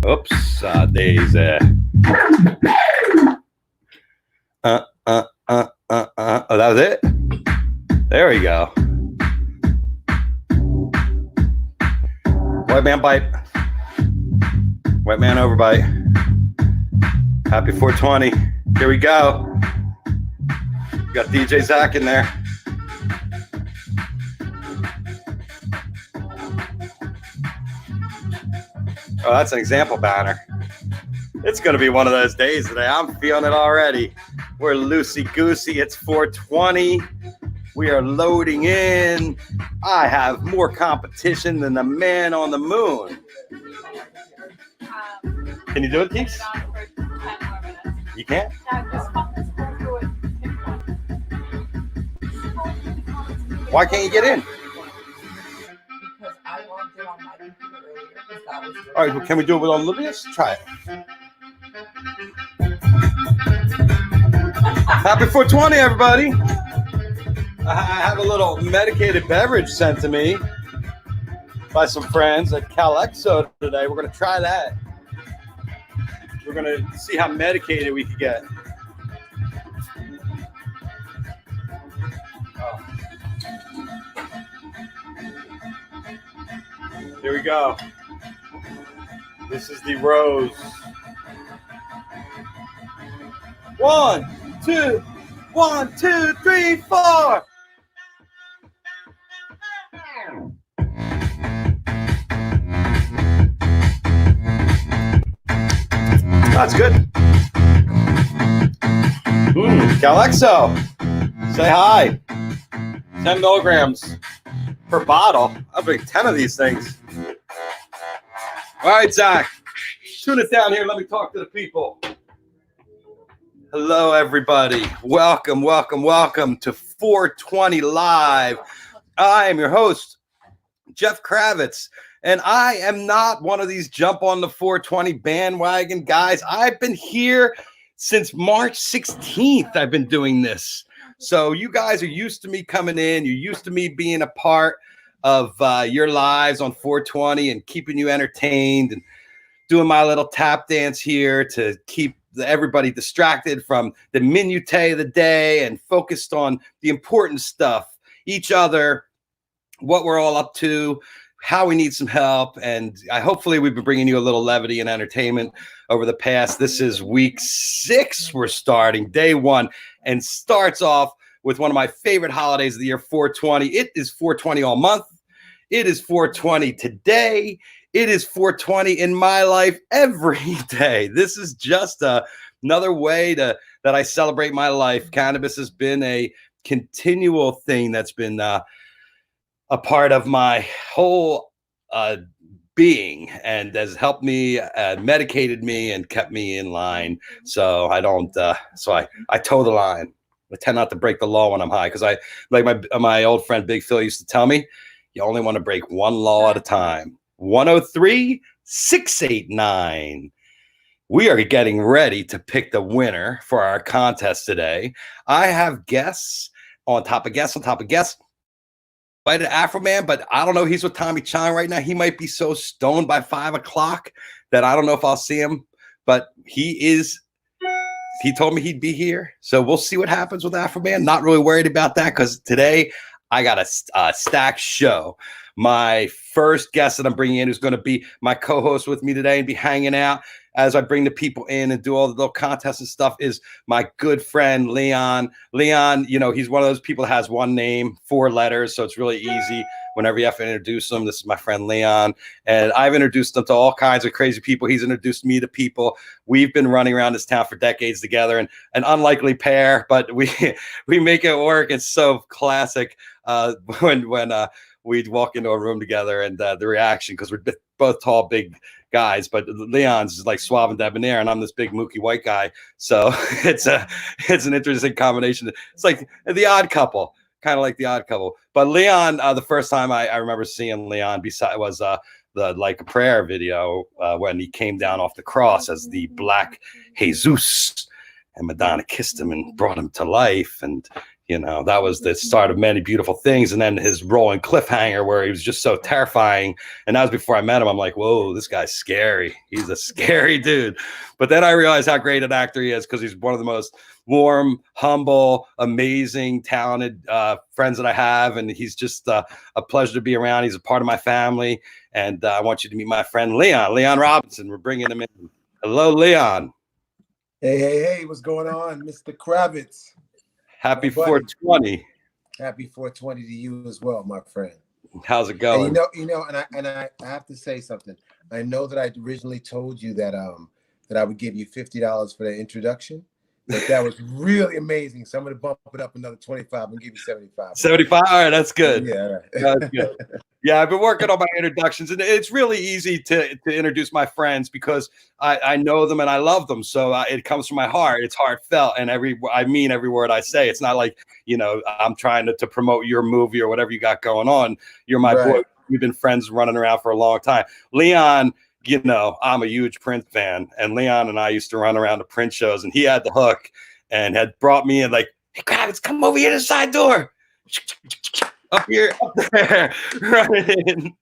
Oops, daisy. Oh, that was it? There we go. White man bite. White man overbite. Happy 420. Here we go. Got DJ Zach in there. Oh, that's an example banner. It's going to be one of those days today. I'm feeling it already. We're loosey-goosey. It's 420. We are loading in. I have more competition than the man on the moon. Can you do it, Keeks? You can't? Why can't you get in? Because I logged in on my computer earlier. All right, well, can we do it with Olivia's? Try it. Happy 420, everybody. I have a little medicated beverage sent to me by some friends at Calexo today. We're going to try that. We're going to see how medicated we can get. Oh. Here we go. This is the rose. 1, 2, 1, 2, 3, 4. That's good. Calexo. Say hi. 10 milligrams per bottle. I'll drink 10 of these things. All right, Zach. Tune it down here. Let me talk to the people. Hello, everybody. Welcome, welcome, welcome to 420 Live. I am your host, Jeff Kravitz, and I am not one of these jump on the 420 bandwagon guys. I've been here since March 16th. I've been doing this. So you guys are used to me coming in. You're used to me being a part of your lives on 420 and keeping you entertained and doing my little tap dance here to keep everybody distracted from the minutiae of the day and focused on the important stuff, each other, what we're all up to, how we need some help. And hopefully we've been bringing you a little levity and entertainment over the past. This is week 6. We're starting day 1 and starts off with one of my favorite holidays of the year, 420. It is 420 all month. It is 420 today. It is 420 in my life every day. This is just another way that I celebrate my life. Cannabis has been a continual thing that's been a part of my whole being and has helped me, medicated me, and kept me in line. So I don't. I toe the line. I tend not to break the law when I'm high because I like my old friend Big Phil used to tell me, you only want to break one law at a time. 103 689. We are getting ready to pick the winner for our contest today. I have guests on top of guests on top of guests. Invited Afroman, but I don't know. He's with Tommy Chong right now. He might be so stoned by 5 o'clock that I don't know if I'll see him. But he told me he'd be here. So we'll see what happens with Afroman. Not really worried about that because today I got a stacked show. My first guest that I'm bringing in, who's going to be my co-host with me today and be hanging out as I bring the people in and do all the little contests and stuff, is my good friend, Leon. Leon, you know, he's one of those people that has one name, 4 letters, so it's really easy whenever you have to introduce him. This is my friend, Leon, and I've introduced him to all kinds of crazy people. He's introduced me to people. We've been running around this town for decades together, and an unlikely pair, but we make it work. It's so classic when we'd walk into a room together and the reaction, because we're both tall, big guys, but Leon's like suave and debonair, and I'm this big mookie white guy. So it's an interesting combination. It's like the Odd Couple, kind of like the Odd Couple. But Leon, the first time I remember seeing Leon was the Like a Prayer video when he came down off the cross as the Black Jesus, and Madonna kissed him and brought him to life, and you know, that was the start of many beautiful things. And then his rolling cliffhanger where he was just so terrifying. And that was before I met him. I'm like, whoa, this guy's scary. He's a scary dude. But then I realized how great an actor he is because he's one of the most warm, humble, amazing, talented friends that I have. And he's just a pleasure to be around. He's a part of my family. And I want you to meet my friend, Leon Robinson. We're bringing him in. Hello, Leon. Hey, what's going on, Mr. Kravitz? Happy 420. Happy 420 to you as well, my friend. How's it going? And I have to say something. I know that I originally told you that that I would give you $50 for the introduction, but that was really amazing. So I'm going to bump it up another 25 and give you 75. 75. All right, that's good. Yeah, right. That's good. Yeah, I've been working on my introductions, and it's really easy to introduce my friends because I know them and I love them. So it comes from my heart. It's heartfelt, and I mean every word I say. It's not like, you know, I'm trying to promote your movie or whatever you got going on. You're my boy. We've been friends running around for a long time. Leon, you know, I'm a huge Prince fan, and Leon and I used to run around to Prince shows, and he had the hook and had brought me in like, hey, Kravitz, come over here to the side door. Up here, up there, right in.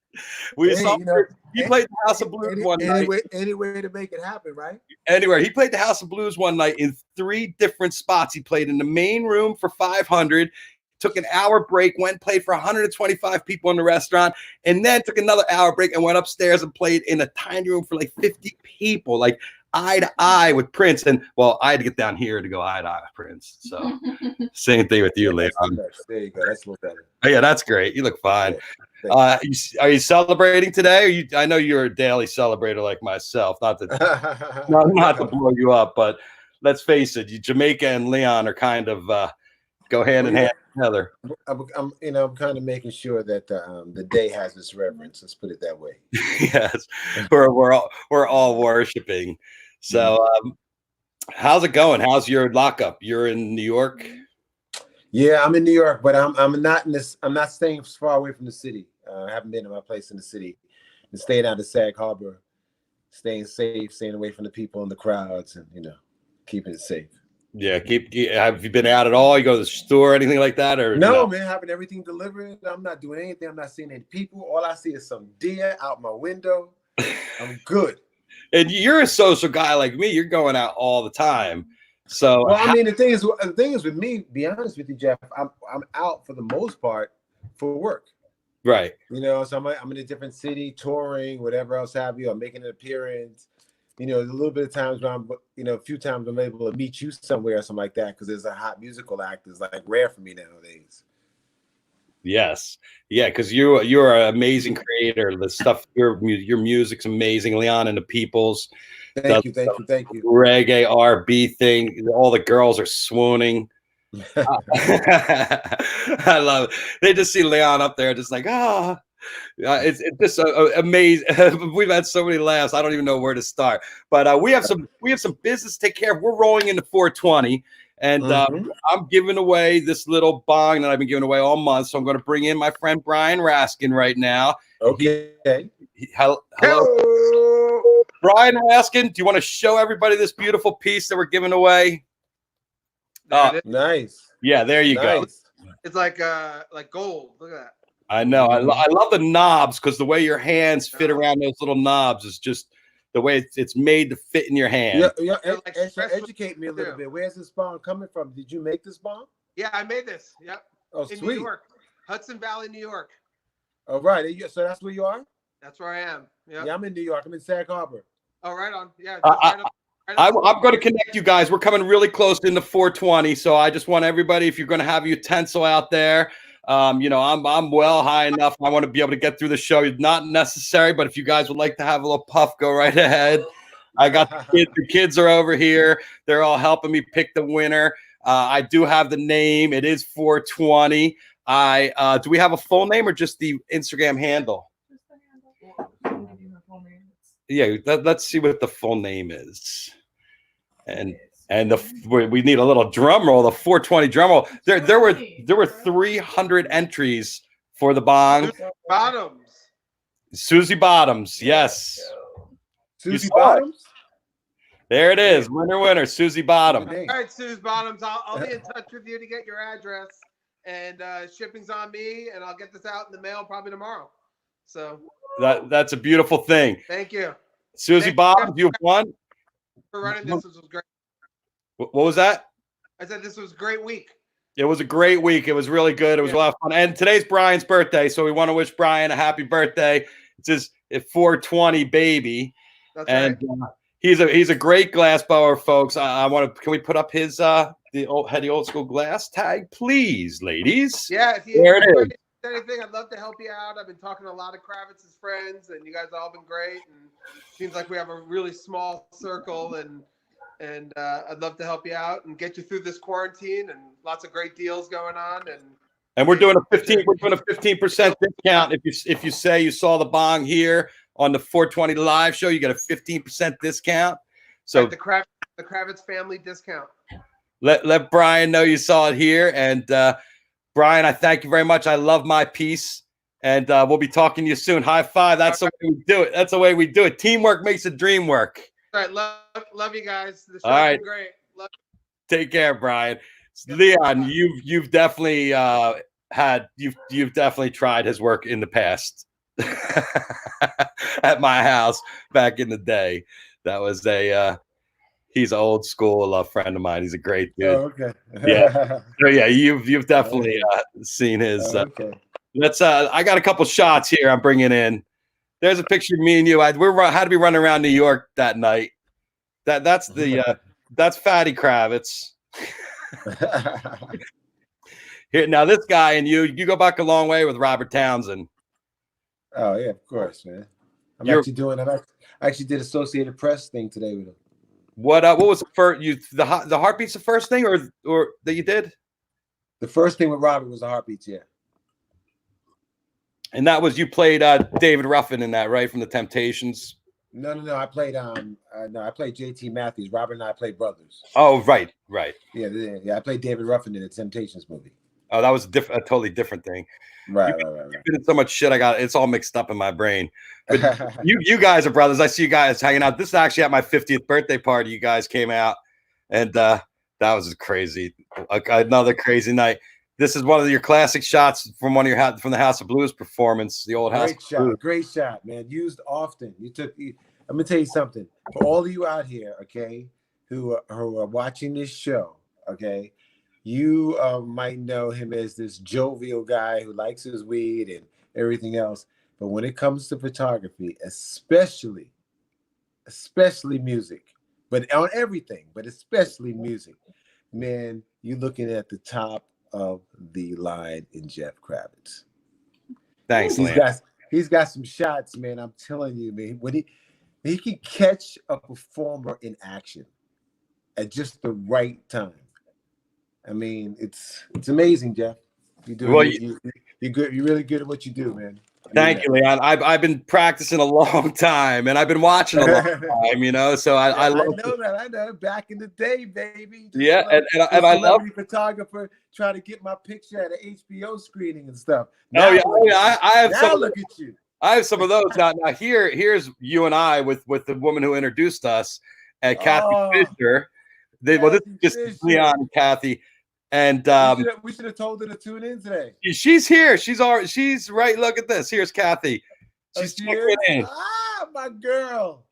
He played the House of Blues one night. Any way to make it happen, right? Anywhere. He played the House of Blues one night in 3 different spots. He played in the main room for 500, took an hour break, went and played for 125 people in the restaurant, and then took another hour break and went upstairs and played in a tiny room for like 50 people, like eye to eye with Prince. And well, I had to get down here to go eye to eye with Prince. So same thing with you, Leon. There you go. That's a little better. Oh, yeah, that's great. You look fine. Yeah, are you celebrating today? I know you're a daily celebrator like myself. Not to blow you up, but let's face it, Jamaica and Leon are kind of go hand in hand together. I'm kind of making sure that the day has its reverence. Let's put it that way. Yes, we're all worshiping. So, how's it going? How's your lockup? You're in New York. Yeah, I'm in New York, but I'm not in this. I'm not staying far away from the city. I haven't been to my place in the city. And staying out of Sag Harbor, staying safe, staying away from the people and the crowds, and keeping it safe. Yeah, have you been out at all? You go to the store, anything like that, or no? Man, having everything delivered. I'm not doing anything. I'm not seeing any people. All I see is some deer out my window. I'm good. And you're a social guy like me. You're going out all the time. So, well, I mean, the thing is with me. Be honest with you, Jeff. I'm out for the most part for work. Right. So I'm in a different city, touring, whatever else have you. I'm making an appearance. There's a little bit of times where a few times I'm able to meet you somewhere or something like that because there's a hot musical act is like rare for me nowadays. Yes. Yeah, because you're an amazing creator. The stuff, your music's amazing. Leon and the Peoples. Thank you. Reggae R&B thing. All the girls are swooning. I love it. They just see Leon up there, just like, it's just amazing. We've had so many laughs. I don't even know where to start. But we have some business to take care of. We're rolling into 420, and I'm giving away this little bong that I've been giving away all month. So I'm going to bring in my friend Bryan Raskin right now. Okay. Hello. Bryan Raskin, do you want to show everybody this beautiful piece that we're giving away? Nice. Yeah, there you go. It's like gold. Look at that. I know. I love the knobs because the way your hands fit around those little knobs is just the way it's made to fit in your hand. Yeah. Educate me a little bit. Where's this bong coming from? Did you make this bong? Yeah, I made this. Yep. Oh, in sweet. New York, Hudson Valley, New York. All right. So that's where you are? That's where I am. Yep. Yeah, I'm in New York. I'm in Sag Harbor. Oh, right on. Yeah. I'm going to connect you guys. We're coming really close into 420, so I just want everybody, if you're going to have your utensil out there, I'm well high enough. I want to be able to get through the show. It's not necessary, but if you guys would like to have a little puff, go right ahead. I got the kids. The kids are over here. They're all helping me pick the winner. I do have the name. It is 420. Do we have a full name or just the Instagram handle? Yeah, let's see what the full name is. And we need a little drum roll, the 420 drum roll. There were 300 entries for the bong. Susie Bottoms, yes. Susie Bottoms? There it is. Winner, Susie Bottom. Good day. All right, Suze Bottoms. I'll be in touch with you to get your address, and shipping's on me, and I'll get this out in the mail probably tomorrow. So That's a beautiful thing. thank you. Susie Thank Bottom, you've won. for running this. This was great. What was that? I said this was a great week. It was a great week. It was really good. It was a lot of fun. And today's Brian's birthday, so we want to wish Brian a happy birthday. It's his 420 baby. That's And right. he's a great glass blower, folks. I want to. Can we put up his the old school glass tag, please, ladies? Yeah, if you There it is. need anything, I'd love to help you out. I've been talking to a lot of Kravitz's friends, and you guys have all been great. And seems like we have a really small circle, and I'd love to help you out and get you through this quarantine. And lots of great deals going on. And we're doing a 15% discount if you say you saw the Bong here on the 420 live show. You get a 15% discount. So the Kravitz family discount. let Brian know you saw it here. And Brian, I thank you very much. I love my piece. And we'll be talking to you soon. High five. That's the way we do it. That's the way we do it. Teamwork makes the dream work. All right, love you guys. The show's All right. been great. Love Take care, Brian. Leon, you've definitely you've definitely tried his work in the past at my house back in the day. That was he's an old school friend of mine. He's a great dude. Oh, okay. Yeah. So yeah, you've definitely seen his. Okay. Let's. I got a couple shots here. I'm bringing in. There's a picture of me and you. Had to be running around New York that night. That's Fatty Kravitz. Here now, this guy and you go back a long way with Robert Townsend. Oh yeah, of course, man. I actually did Associated Press thing today with him. What was the first? The Heartbeats the first thing or that you did? The first thing with Robert was the Heartbeats, yeah. And that was you played David Ruffin in that, right, from the Temptations. No. I played I played JT Matthews. Robert and I played brothers. Oh, right. Yeah. I played David Ruffin in the Temptations movie. Oh, that was a totally different thing. Right. You've been in so much shit. It's all mixed up in my brain. But you guys are brothers. I see you guys hanging out. This is actually at my 50th birthday party. You guys came out, and that was crazy. Another crazy night. This is one of your classic shots from from the House of Blues performance. The old House of Blues. Great shot, man. Used often. I'm gonna tell you something. For all of you out here, okay, who are watching this show, okay, you might know him as this jovial guy who likes his weed and everything else. But when it comes to photography, especially music, but on everything, but especially music, man, you're looking at the top of the line in Jeff Kravitz. Thanks, he's got some shots, man. I'm telling you, man. When he can catch a performer in action at just the right time. I mean, it's amazing, Jeff. You're good. You're really good at what you do, man. Thank you, Leon. I've been practicing a long time, and I've been watching a long time. So I love that. I know. Back in the day, baby. Yeah, and I love photographer trying to get my picture at an HBO screening and stuff. Now, I have now look at you. I have some of those now. Here's you and I with the woman who introduced us, and Kathy Fisher. This is just Leon and Kathy. And we should have told her to tune in today. She's here. She's right. Look at this. Here's Kathy. She's in. My girl.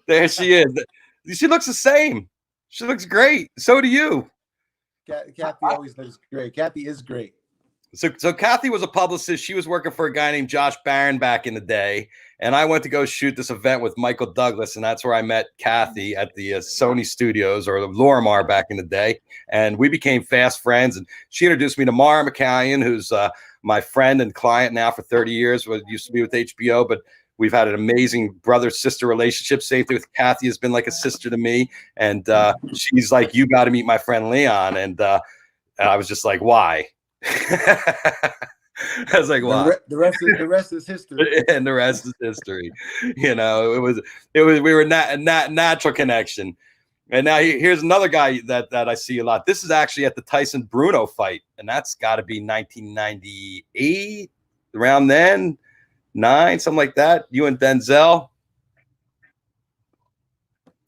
There she is. She looks the same. She looks great. So do you. Kathy always looks great. Kathy is great. So Kathy was a publicist. She was working for a guy named Josh Barron back in the day. And I went to go shoot this event with Michael Douglas. And that's where I met Kathy at the Sony Studios or Lorimar back in the day. And we became fast friends. And she introduced me to Mara McCallion, who's my friend and client now for 30 years. Used to be with HBO, but we've had an amazing brother-sister relationship. Same thing with Kathy, has been like a sister to me. And she's like, you got to meet my friend Leon. And I was just like, why? I was like, wow. The rest is history. And the rest is history. It was we were a natural connection. And now here's another guy that I see a lot. This is actually at the Tyson Bruno fight, and that's got to be 1998, around then, 9, something like that. You and Denzel.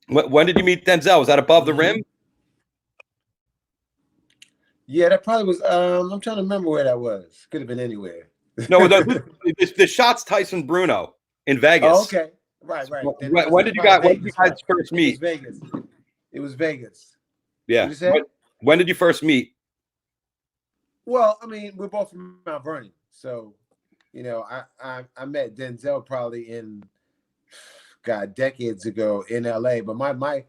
When did you meet Denzel? Was that above the rim? Yeah, that probably was. I'm trying to remember where that was. Could have been anywhere. No, the shots Tyson Bruno in Vegas. Oh, okay, right. Then When did you guys first It was meet? Vegas. It was Vegas. Yeah. What you say? When did you first meet? Well, I mean, we're both from Mount Vernon, so you know, I met Denzel probably in decades ago in LA. But my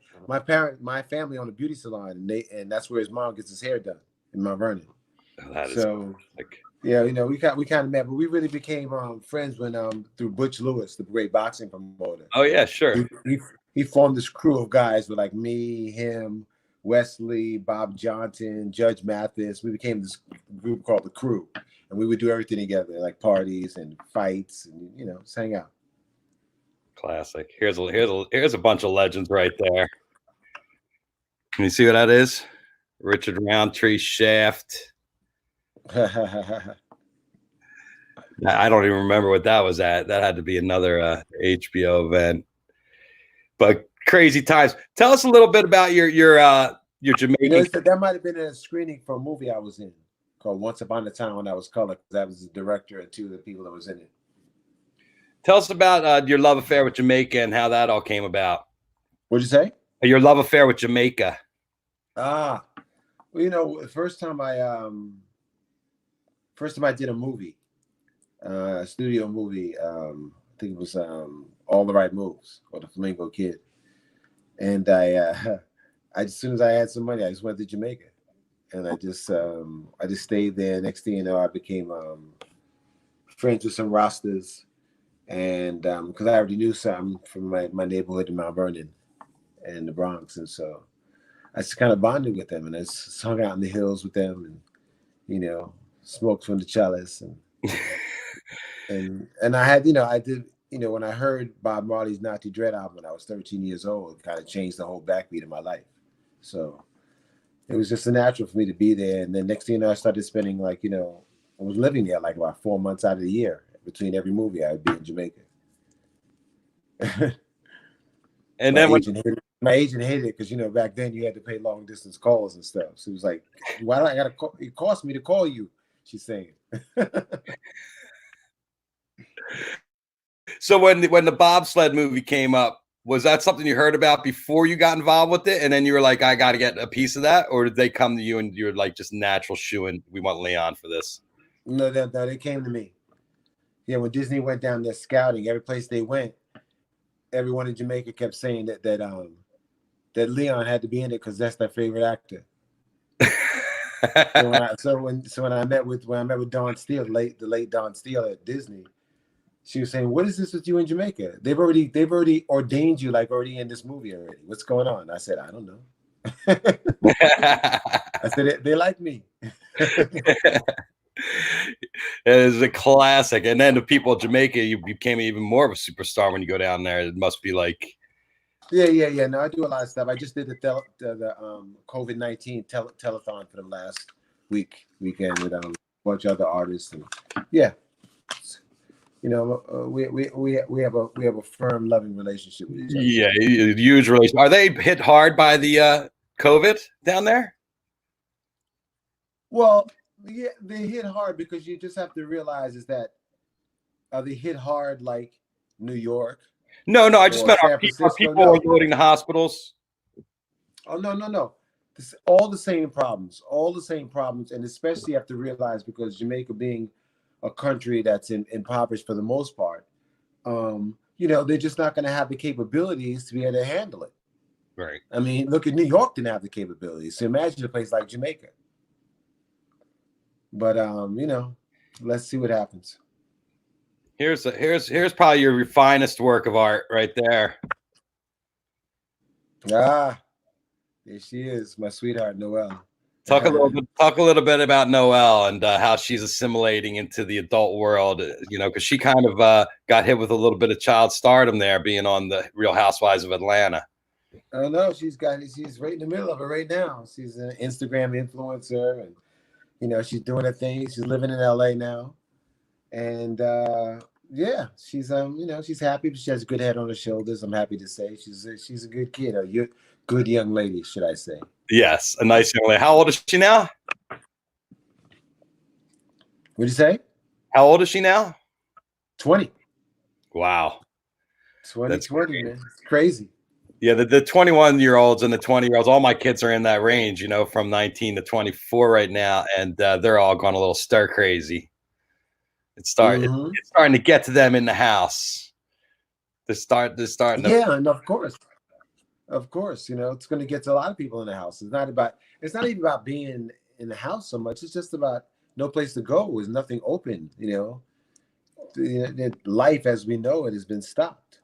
family owned a beauty salon, and that's where his mom gets his hair done in Mount Vernon. Oh, so yeah, you know, we kind of met, but we really became friends when through Butch Lewis, the great boxing promoter. Oh yeah, sure. He formed this crew of guys with like me, him, Wesley, Bob Johnson, Judge Mathis. We became this group called the Crew, and we would do everything together, like parties and fights, and you know, just hang out. Classic. Here's a bunch of legends right there. Can you see what that is? Richard Roundtree, Shaft. I don't even remember what that was at. That had to be another HBO event. But crazy times. Tell us a little bit about your Jamaican. You know, that might have been a screening for a movie I was in called Once Upon a Time when I was color. That was the director and two of the people that was in it. Tell us about your love affair with Jamaica and how that all came about. What'd you say? Your love affair with Jamaica. Well, you know, first time I did a movie, a studio movie. I think it was All the Right Moves or The Flamingo Kid, and I as soon as I had some money, I just went to Jamaica, and I just stayed there. Next thing you know, I became friends with some Rastas. And because I already knew some from my neighborhood in Mount Vernon and the Bronx, and so I just kind of bonded with them, and I just hung out in the hills with them, and you know, smoked from the chalice, and I had, you know, I did, you know, when I heard Bob Marley's Naughty Dread album when I was 13 years old, it kind of changed the whole backbeat of my life. So it was just a natural for me to be there, and then next thing you know, I started spending like, you know, I was living there like about 4 months out of the year. Between every movie, I would be in Jamaica. And my then my agent hated it because, you know, back then you had to pay long distance calls and stuff. So it was like, why do I gotta call? It cost me to call you, she's saying. So when the bobsled movie came up, was that something you heard about before you got involved with it, and then you were like, I got to get a piece of that, or did they come to you and you're like just natural shooing? We want Leon for this. No, they came to me. Yeah, when Disney went down there scouting, every place they went, everyone in Jamaica kept saying that Leon had to be in it because that's their favorite actor. When I met with Dawn Steele, the late Dawn Steele at Disney, she was saying, "What is this with you in Jamaica? They've already ordained you like already in this movie already. What's going on?" I said, "I don't know." I said, "They like me." It is a classic. And then the people of Jamaica, you became even more of a superstar when you go down there. It must be like, yeah. No, I do a lot of stuff. I just did the COVID-19 telethon for them last weekend with a bunch of other artists, and yeah, you know, we have a firm, loving relationship with each other. Yeah, huge relation. Are they hit hard by the COVID down there? Well, yeah, they hit hard because you just have to realize is that they hit hard like New York. No, I just meant are people overloading the hospitals? Oh no. All the same problems, and especially you have to realize because Jamaica being a country that's impoverished for the most part, you know, they're just not going to have the capabilities to be able to handle it. Right. I mean, look at New York didn't have the capabilities. So imagine a place like Jamaica. But you know, let's see what happens. Here's probably your finest work of art right there. There she is, my sweetheart, Noelle. Talk a little bit about Noelle and how she's assimilating into the adult world. You know, because she kind of got hit with a little bit of child stardom there, being on the Real Housewives of Atlanta. Oh no, she's right in the middle of it right now. She's an Instagram influencer, and you know, she's doing her thing. She's living in LA now. And Yeah, she's she's happy. She has a good head on her shoulders. I'm happy to say she's a good kid, good young lady, should I say? Yes, a nice young lady. How old is she now? What'd you say? How old is she now? 20. Wow. 20, man. It's crazy. Yeah, the 21-year-olds and the 20-year-olds, all my kids are in that range, from 19 to 24 right now, and they're all going a little stir crazy. It's starting to get to them in the house. They're starting to. Yeah, and of course, it's going to get to a lot of people in the house. It's not even about being in the house so much. It's just about no place to go. There's nothing open. Life as we know it has been stopped.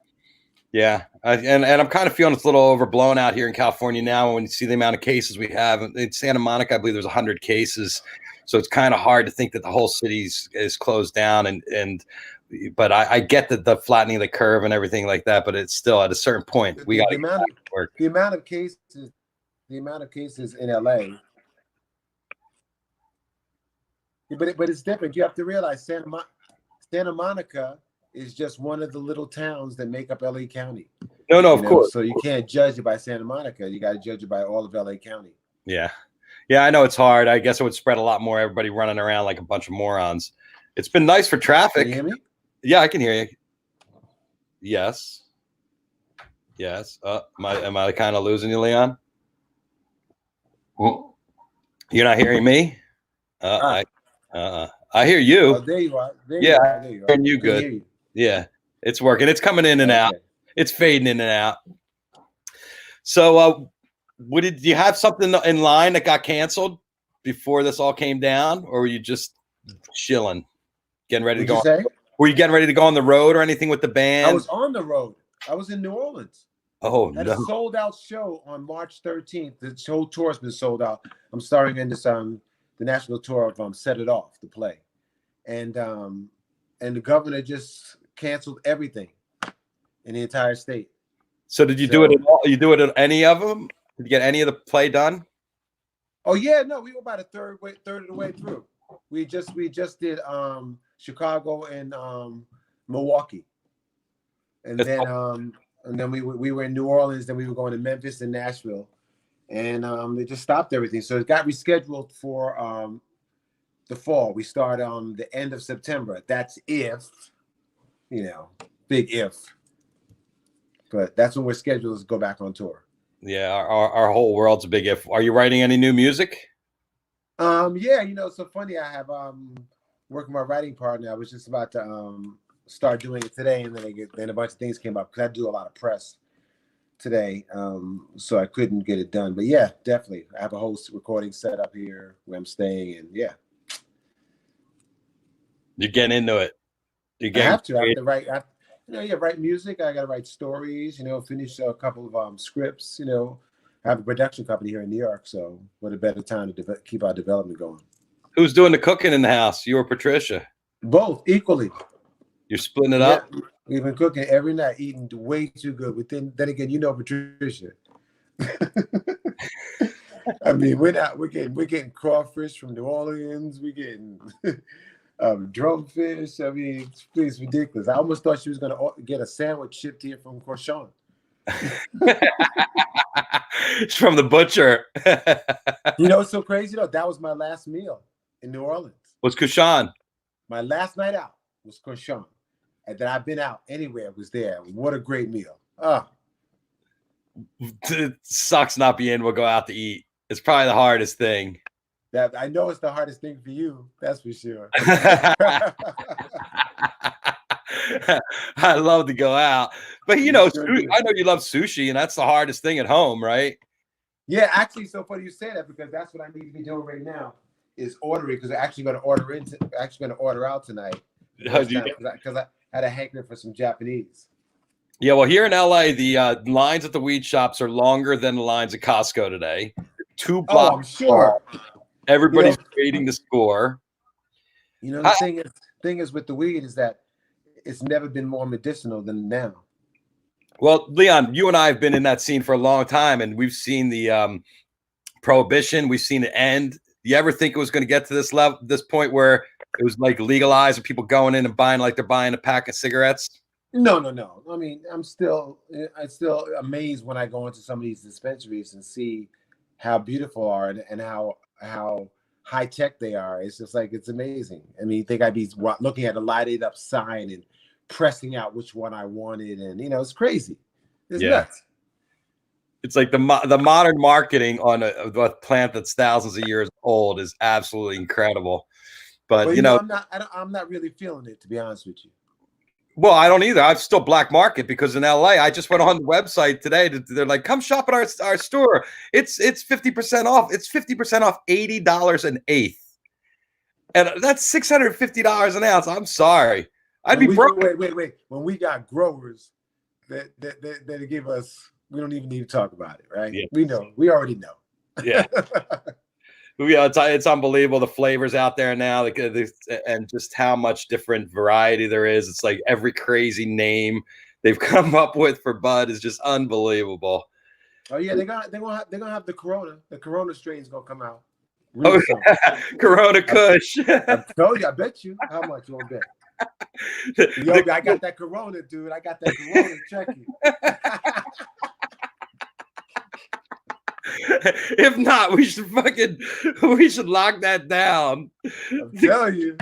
Yeah, and I'm kind of feeling it's a little overblown out here in California now. When you see the amount of cases we have in Santa Monica, I believe there's 100 cases, so it's kind of hard to think that the whole city is closed down. But I get the flattening of the curve and everything like that. But it's still at a certain point we got to work. The amount of cases in LA. But it's different. You have to realize Santa Monica is just one of the little towns that make up LA County. No, of course. So you can't judge it by Santa Monica. You got to judge it by all of LA County. Yeah. Yeah, I know it's hard. I guess it would spread a lot more. Everybody running around like a bunch of morons. It's been nice for traffic. Can you hear me? Yeah, I can hear you. Yes. Am I kind of losing you, Leon? You're not hearing me? I hear you. Oh, there you are. There you are. Hearing you good. Yeah, it's working. It's coming in and out. It's fading in and out. So, do you have something in line that got canceled before this all came down, or were you just chilling, getting ready to go? Were you getting ready to go on the road or anything with the band? I was on the road. I was in New Orleans. Oh, had a sold-out show on March 13th. The whole tour has been sold out. I'm starring in this the national tour of Set It Off, the play, and the governor just canceled everything in the entire state. So did you do it at all? You do it at any of them? Did you get any of the play done? Oh yeah, no, we were about a third of the way through. We just did Chicago and Milwaukee, and then we were in New Orleans. Then we were going to Memphis and Nashville, and they just stopped everything. So it got rescheduled for the fall. We start the end of September. That's if, big if. But that's when we're scheduled to go back on tour. Yeah, our whole world's a big if. Are you writing any new music? Yeah, it's so funny. I have working with my writing partner. I was just about to start doing it today, and then a bunch of things came up because I do a lot of press today, so I couldn't get it done. But yeah, definitely, I have a whole recording set up here where I'm staying, and yeah, you're getting into it. I have to write. Write music. I got to write stories. Finish a couple of scripts. I have a production company here in New York, so what a better time to keep our development going. Who's doing the cooking in the house? You or Patricia? Both equally. You're splitting it up. We've been cooking every night, eating way too good. But then again, Patricia. I mean, we're getting crawfish from New Orleans. We're getting drumfish. I mean, it's ridiculous. I almost thought she was going to get a sandwich shipped here from Croissant. It's from the butcher. It's so crazy though. That was my last meal in New Orleans. Was Kushan? My last night out was Kushan. And then I've been out anywhere. Was there. What a great meal. It sucks not being able to go out to eat. It's probably the hardest thing. That I know it's the hardest thing for you. That's for sure. I love to go out, but I know you love sushi, and that's the hardest thing at home, right? Yeah, actually, so funny you say that because that's what I need to be doing right now is ordering because I'm actually going to order out tonight because I had a hankering for some Japanese. Yeah, well, here in LA, the lines at the weed shops are longer than the lines at Costco today. 2 blocks. Oh, I'm sure. Everybody's waiting to score. The thing is with the weed is that it's never been more medicinal than now. Well, Leon, you and I have been in that scene for a long time, and we've seen the prohibition. We've seen it end. You ever think it was going to get to this point where It was like legalized, and people going in and buying like they're buying a pack of cigarettes. No. I mean, I'm still amazed when I go into some of these dispensaries and see how beautiful are and how high tech they are. It's just like, it's amazing. I mean, you think I'd be looking at a lighted up sign and pressing out which one I wanted, and it's crazy. It's nuts. It's like the modern marketing on a plant that's thousands of years old is absolutely incredible. But I'm not really feeling it, to be honest with you. Well, I don't either. I'm still black market because in LA, I just went on the website today. They're like, come shop at our store. It's 50% off. It's 50% off $80 an eighth. And that's $650 an ounce. I'm sorry. I'd be broke. Wait. When we got growers that give us, we don't even need to talk about it, right? Yeah. We know. We already know. Yeah. Yeah, it's unbelievable the flavors out there now, and just how much different variety there is. It's like every crazy name they've come up with for bud is just unbelievable. Oh yeah, they're gonna have the Corona. The Corona strain's gonna come out. Really Corona Kush. I told you. I bet you. How much you want to bet? Yo, I got that Corona, dude. I got that Corona. Check it. If not, we should lock that down. I'm telling you,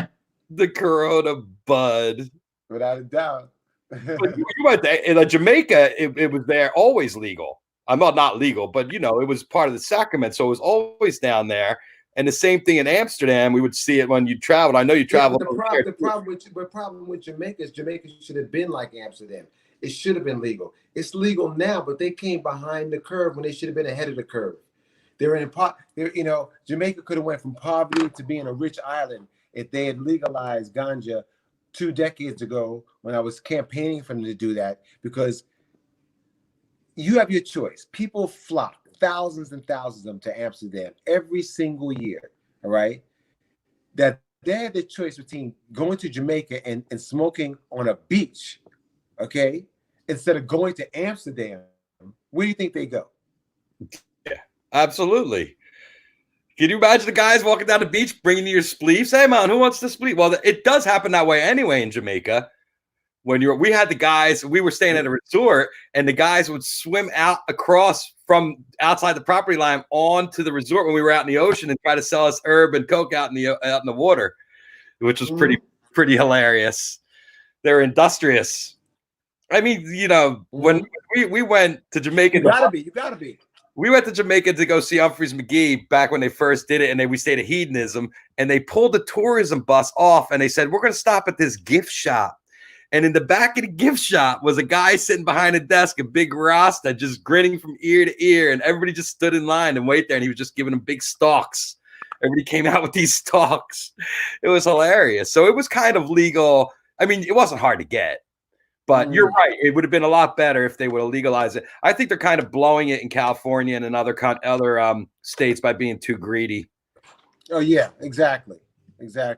the Corona bud, without a doubt. In Jamaica, it was there always legal. I'm not legal, but it was part of the sacrament, so it was always down there. And the same thing in Amsterdam, we would see it when you traveled. I know you traveled. The problem with Jamaica is Jamaica should have been like Amsterdam. It should have been legal. It's legal now, but they came behind the curve when they should have been ahead of the curve. Jamaica could have went from poverty to being a rich island if they had legalized ganja 2 decades ago when I was campaigning for them to do that, because you have your choice. People flock, thousands and thousands of them, to Amsterdam every single year, all right? That they had the choice between going to Jamaica and smoking on a beach, okay, instead of going to Amsterdam. Where do you think they go? Yeah, absolutely. Can you imagine the guys walking down the beach bringing you your spleefs? Hey, man, who wants the spleef? Well, it does happen that way anyway in Jamaica. We had the guys, we were staying at a resort, and the guys would swim out across from outside the property line onto the resort when we were out in the ocean and try to sell us herb and coke out in the water, which was pretty hilarious. They're industrious. I mean, when we went to Jamaica, you gotta be. We went to Jamaica to go see Humphreys McGee back when they first did it, and we stayed at Hedonism, and they pulled the tourism bus off, and they said, we're going to stop at this gift shop. And in the back of the gift shop was a guy sitting behind a desk, a big Rasta, just grinning from ear to ear, and everybody just stood in line and wait there, and he was just giving them big stalks. Everybody came out with these stalks. It was hilarious. So it was kind of legal. I mean, it wasn't hard to get. But you're right. It would have been a lot better if they would have legalized it. I think they're kind of blowing it in California and in other states by being too greedy. Oh, yeah, exactly. I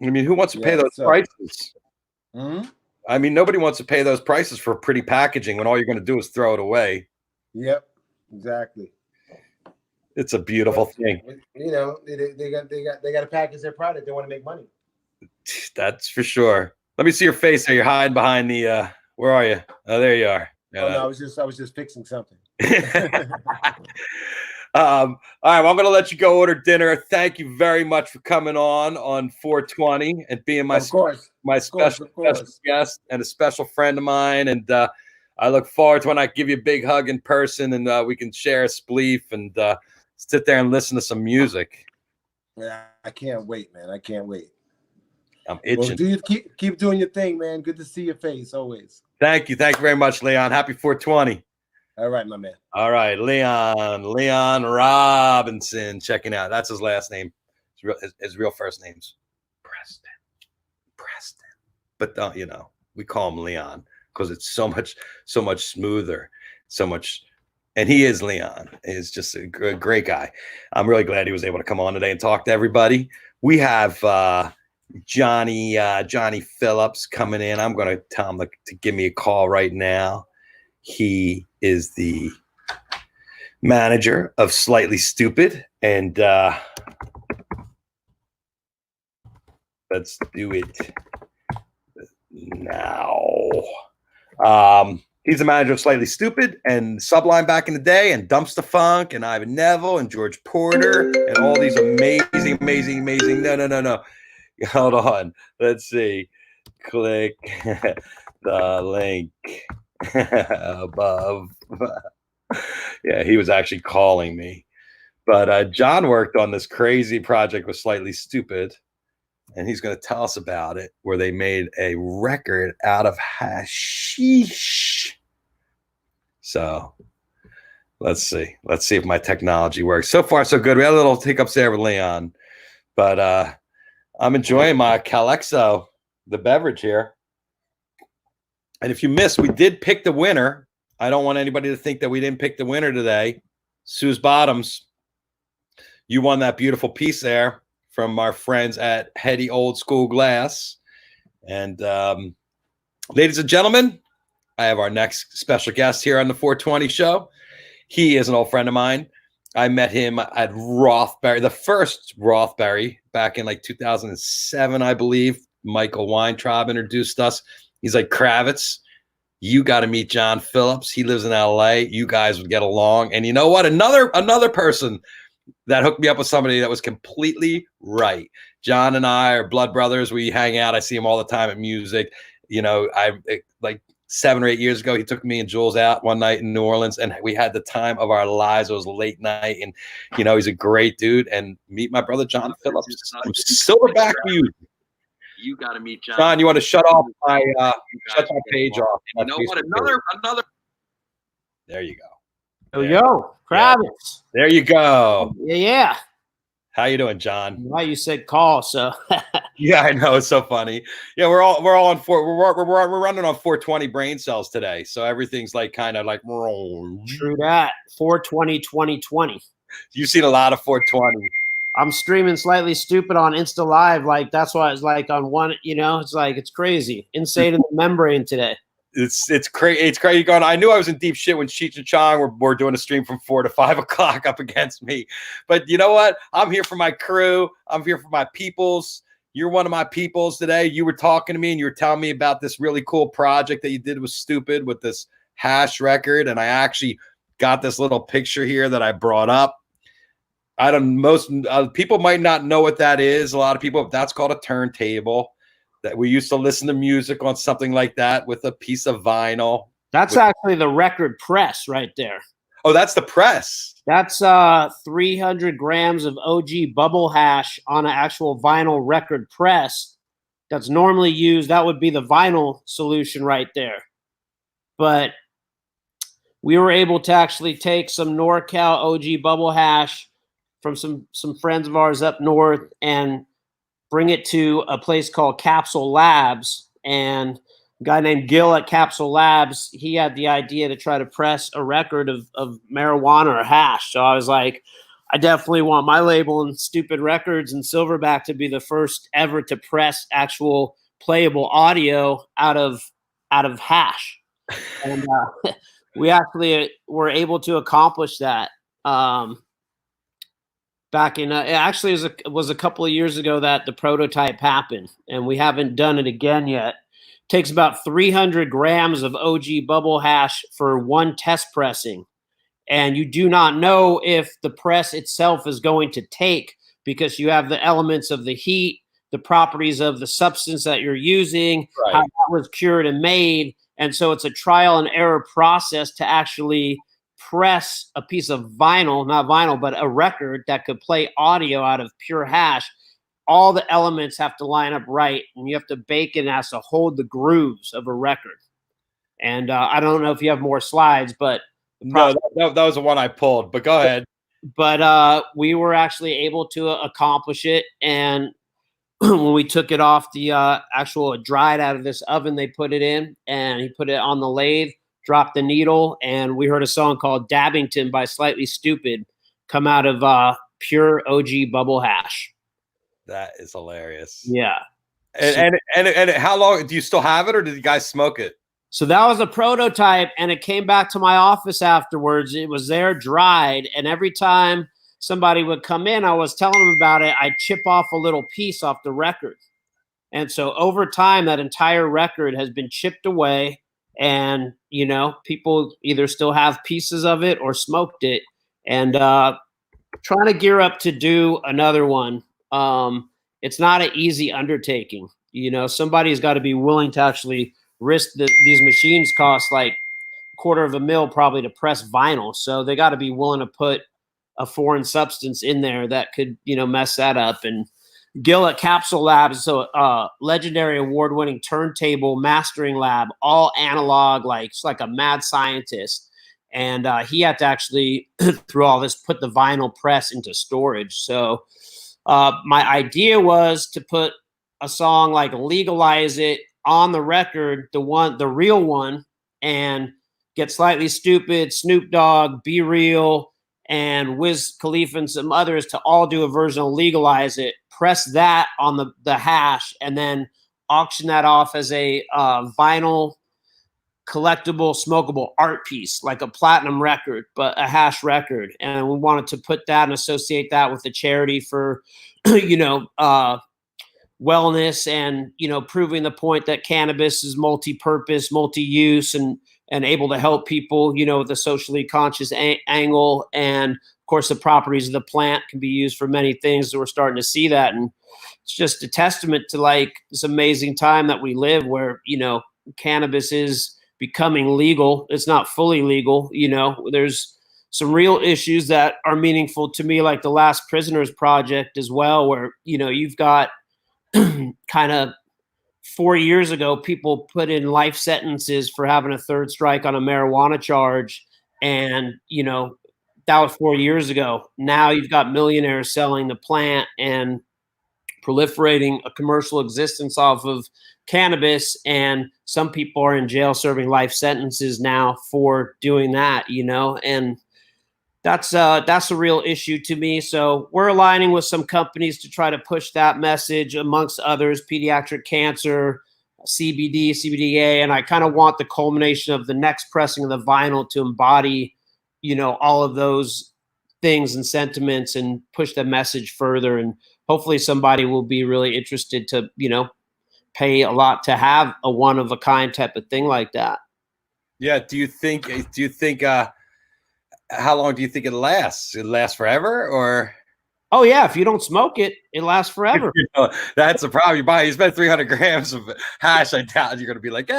mean, who wants to pay those prices? I mean, nobody wants to pay those prices for pretty packaging when all you're going to do is throw it away. Yep, exactly. It's a beautiful thing. They got to package their product. They want to make money. That's for sure. Let me see your face. Are you hiding behind the? Where are you? Oh, there you are. No, I was just fixing something. All right, well, I'm going to let you go order dinner. Thank you very much for coming on 420 and being my special guest and a special friend of mine. And I look forward to when I give you a big hug in person and we can share a spleef and sit there and listen to some music. Yeah, I can't wait, man. I can't wait. I'm itching. Well, keep doing your thing, man. Good to see your face always. Thank you very much, Leon. Happy 420. All right, my man. All right, Leon Robinson checking out. That's his last name. His real first name's Preston. But we call him Leon because it's so much smoother, and he is Leon. He's just a great guy. I'm really glad he was able to come on today and talk to everybody. We have Johnny Phillips coming in. I'm going to tell him to give me a call right now. He is the manager of Slightly Stupid, and Let's do it now. He's the manager of Slightly Stupid and Sublime back in the day, and Dumpster Funk and Ivan Neville and George Porter and all these amazing. No. Hold on. Let's see. Click the link above. Yeah, he was actually calling me. But John worked on this crazy project with Slightly Stupid, and he's going to tell us about it, where they made a record out of hashish. So let's see. Let's see if my technology works. So far, so good. We had a little hiccups there with Leon, but I'm enjoying my Calexo, the beverage here. And if you missed, we did pick the winner. I don't want anybody to think that we didn't pick the winner today. Sue's Bottoms. You won that beautiful piece there from our friends at Heady Old School Glass. And ladies and gentlemen, I have our next special guest here on the 420 show. He is an old friend of mine. I met him at Rothbury, the first Rothbury, back in like 2007, I believe. Michael Weintraub introduced us. He's like, Kravitz, you got to meet Jon Phillips. He lives in LA. You guys would get along. And you know what? Another person that hooked me up with somebody that was completely right. John and I are blood brothers. We hang out. I see him all the time at music. You know, like 7 or 8 years ago, he took me and Jules out one night in New Orleans, and we had the time of our lives. It was late night, and you know, he's a great dude. And meet my brother Jon Phillips from Silverback Music. You got to meet John. John, you want to shut off my shut my page off? You know what? Another. There you go. Yo, Kravitz. There you go. Yeah. How you doing, John? Well, you said call, so. Yeah, I know, it's so funny. Yeah, we're all on we're running on 420 brain cells today, so everything's like kind of like. True that. 420 2020. You've seen a lot of 420. I'm streaming Slightly Stupid on Insta Live, like that's why it's like on one. You know, it's like it's crazy, insane in the membrane today. It's crazy. It's crazy going. I knew I was in deep shit when Cheech and Chong were doing a stream from 4 to 5 o'clock up against me. But you know what? I'm here for my crew. I'm here for my peoples. You're one of my peoples today. You were talking to me and you were telling me about this really cool project that you did with Stupid with this hash record. And I actually got this little picture here that I brought up. Most people might not know what that is. A lot of people, that's called a turntable. That we used to listen to music on something like that with a piece of vinyl. That's actually the record press right there. Oh, that's the press. That's 300 grams of OG bubble hash on an actual vinyl record press that's normally used. That would be the vinyl solution right there. But we were able to actually take some NorCal OG bubble hash from some friends of ours up north and bring it to a place called Capsule Labs. And a guy named Gil at Capsule Labs, he had the idea to try to press a record of marijuana or hash. So I was like, I definitely want my label and Stupid Records and Silverback to be the first ever to press actual playable audio out of hash. And we actually were able to accomplish that. Back in actually it was a couple of years ago that the prototype happened, and we haven't done it again yet. It takes about 300 grams of OG bubble hash for one test pressing, and you do not know if the press itself is going to take, because you have the elements of the heat, the properties of the substance that you're using, right, how that was cured and made, and so it's a trial and error process to actually press a piece of vinyl, not vinyl, but a record that could play audio out of pure hash. All the elements have to line up right, and you have to bake it. It has to hold the grooves of a record. And I don't know if you have more slides, but no, that was the one I pulled, but go ahead. But we were actually able to accomplish it. And when we took it off the actual dried out of this oven, they put it in, and he put it on the lathe, dropped the needle, and we heard a song called Dabbington by Slightly Stupid come out of pure OG bubble hash. That is hilarious. Yeah. And how long do you still have it, or did you guys smoke it? So that was a prototype, and it came back to my office afterwards. It was there dried, and every time somebody would come in, I was telling them about it, I'd chip off a little piece off the record. And so over time, that entire record has been chipped away, and people either still have pieces of it or smoked it, and trying to gear up to do another one. It's not an easy undertaking. Somebody's got to be willing to actually risk these machines cost like $250,000 probably to press vinyl. So they got to be willing to put a foreign substance in there that could, mess that up. And Gil at Capsule Labs, so legendary award-winning turntable mastering lab, all analog, it's like a mad scientist. And he had to actually, through all this, put the vinyl press into storage. So my idea was to put a song like Legalize It on the record, the real one, and get Slightly Stupid, Snoop Dogg, Be Real, and Wiz Khalifa and some others to all do a version of Legalize It, press that on the hash, and then auction that off as a vinyl collectible, smokable art piece, like a platinum record, but a hash record. And we wanted to put that and associate that with the charity for, wellness and, proving the point that cannabis is multi-purpose, multi-use, and able to help people, with a socially conscious angle. And of course, the properties of the plant can be used for many things. So we're starting to see that. And it's just a testament to this amazing time that we live where, cannabis is becoming legal. It's not fully legal. There's some real issues that are meaningful to me, like the Last Prisoners Project as well, where, you've got kind of 4 years ago, people put in life sentences for having a third strike on a marijuana charge. And, that was 4 years ago. Now you've got millionaires selling the plant and proliferating a commercial existence off of cannabis. And some people are in jail serving life sentences now for doing that, and that's a real issue to me. So we're aligning with some companies to try to push that message, amongst others, pediatric cancer, CBD, CBDA. And I kind of want the culmination of the next pressing of the vinyl to embody, all of those things and sentiments and push the message further. And hopefully somebody will be really interested to, pay a lot to have a one of a kind type of thing like that. Yeah. Do you think, how long do you think it lasts? It lasts forever, or? Oh yeah. If you don't smoke it, it lasts forever. That's the problem. You spend 300 grams of hash. I doubt you're going to be like,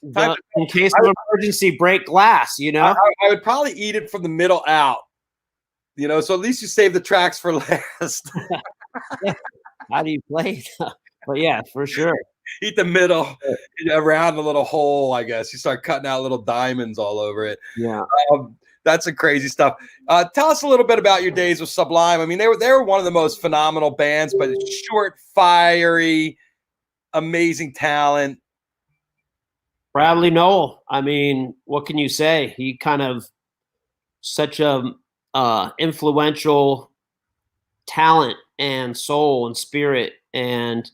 in case of emergency, break glass, I would probably eat it from the middle out, so at least you save the tracks for last. How do you play it? But yeah, for sure. Eat the middle around the little hole, I guess. You start cutting out little diamonds all over it. Yeah. That's some crazy stuff. Tell us a little bit about your days with Sublime. I mean, they were one of the most phenomenal bands, but short, fiery, amazing talent. Bradley Noel. I mean, what can you say? He kind of such a influential talent and soul and spirit, and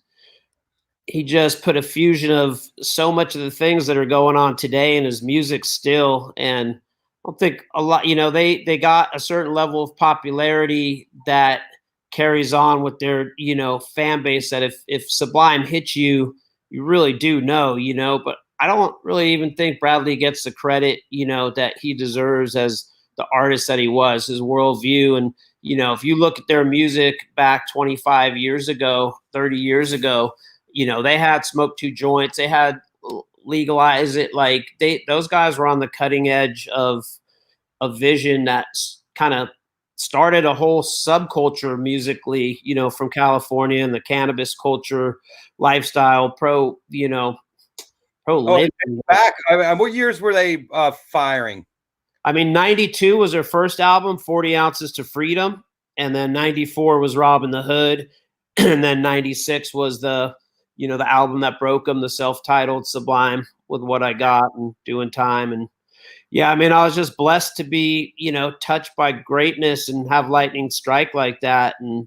he just put a fusion of so much of the things that are going on today in his music still. And I don't think a lot, they got a certain level of popularity that carries on with their, fan base, that if Sublime hits you, you really do know, but I don't really even think Bradley gets the credit, that he deserves as the artist that he was, his worldview. And, if you look at their music back 25 years ago, 30 years ago, they had Smoke Two Joints, they had Legalize It. Those guys were on the cutting edge of a vision that's kind of started a whole subculture musically, from California and the cannabis culture, lifestyle, pro living. Back, what years were they firing? I mean, 92 was their first album, 40 Ounces to Freedom. And then 94 was Robin the Hood. And then 96 was the album that broke them, the self-titled Sublime with What I Got and Doing Time. And yeah, I mean, I was just blessed to be, touched by greatness and have lightning strike like that. And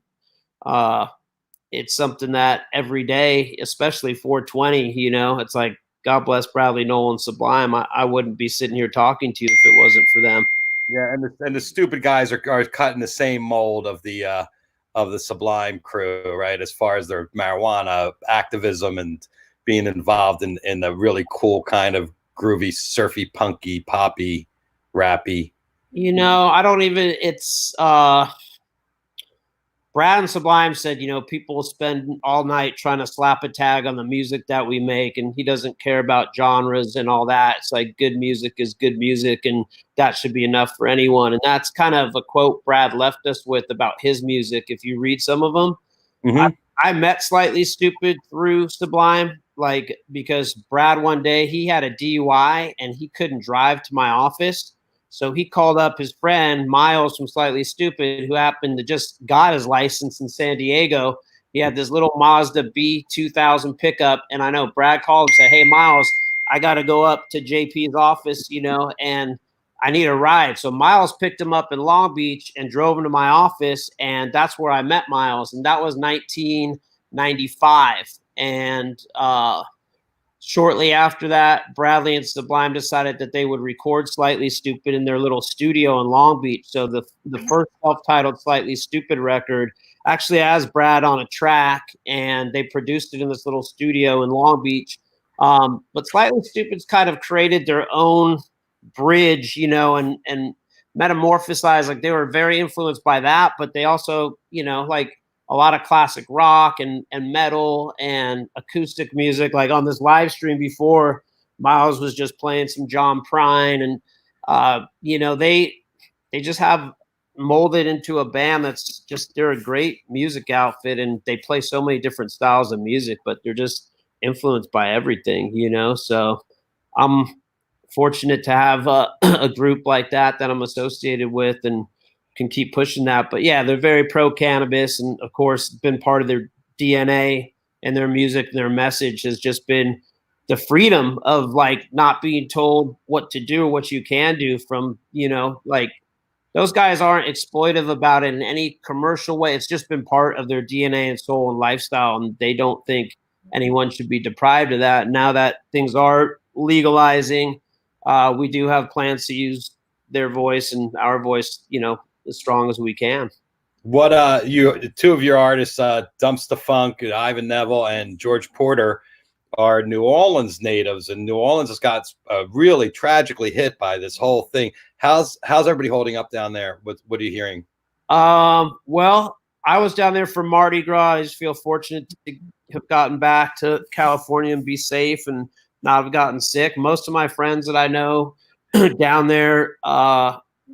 it's something that every day, especially 420, it's like, God bless Bradley Noel and Sublime. I wouldn't be sitting here talking to you if it wasn't for them. Yeah, and the stupid guys are cutting the same mold of the of the Sublime crew, right? As far as their marijuana activism and being involved in a really cool kind of groovy, surfy, punky, poppy, rappy. You know, I don't even. It's Brad and Sublime said, you know, people spend all night trying to slap a tag on the music that we make, and he doesn't care about genres and all that. It's like good music is good music, and that should be enough for anyone. And that's kind of a quote Brad left us with about his music. If you read some of them, I met Slightly Stupid through Sublime, like because Brad one day he had a DUI and he couldn't drive to my office. So he called up his friend Miles from Slightly Stupid, who happened to just got his license in San Diego. He had this little Mazda B2000 pickup, and I know Brad called and said, "Hey Miles, I got to go up to JP's office, you know, and I need a ride." So Miles picked him up in Long Beach and drove him to my office, and that's where I met Miles, and that was 1995. And shortly after that, Bradley and Sublime decided that they would record Slightly Stupid in their little studio in Long Beach. So the first self-titled Slightly Stupid record actually has Brad on a track, and they produced it in this little studio in Long Beach. But Slightly Stupid's kind of created their own bridge, you know, and metamorphosized. Like they were very influenced by that, but they also, you know, like a lot of classic rock and metal and acoustic music. Like on this live stream before, Miles was just playing some John Prine, and you know, they just have molded into a band that's just, they're a great music outfit, and they play so many different styles of music, but they're just influenced by everything, you know. So I'm fortunate to have a group like that I'm associated with and can keep pushing that. But yeah, they're very pro cannabis, and of course been part of their DNA, and their music and their message has just been the freedom of like not being told what to do or what you can do from, you know, like those guys aren't exploitive about it in any commercial way. It's just been part of their DNA and soul and lifestyle, and they don't think anyone should be deprived of that. Now that things are legalizing, we do have plans to use their voice and our voice, you know, as strong as we can. What you two of your artists, Dumpsta Funk, Ivan Neville, and George Porter, are New Orleans natives, and New Orleans has got really tragically hit by this whole thing. How's everybody holding up down there? What are you hearing? Well, I was down there for Mardi Gras. I just feel fortunate to have gotten back to California and be safe and not have gotten sick. Most of my friends that I know down there,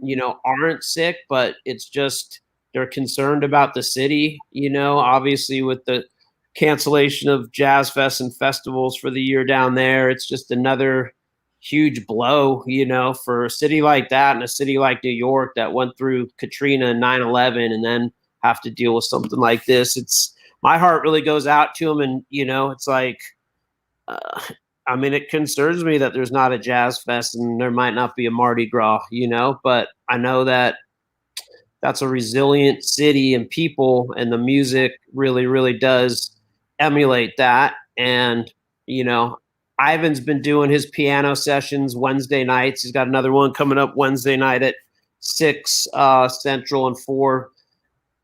you know, aren't sick, but it's just they're concerned about the city, you know, obviously with the cancellation of jazz fests and festivals for the year down there. It's just another huge blow, you know, for a city like that and a city like New York that went through Katrina and 9/11 and then have to deal with something like this. It's my heart really goes out to them. And, you know, it's like, I mean, it concerns me that there's not a jazz fest and there might not be a Mardi Gras, you know, but I know that that's a resilient city and people, and the music really, really does emulate that. And, you know, Ivan's been doing his piano sessions Wednesday nights. He's got another one coming up Wednesday night at 6 Central and 4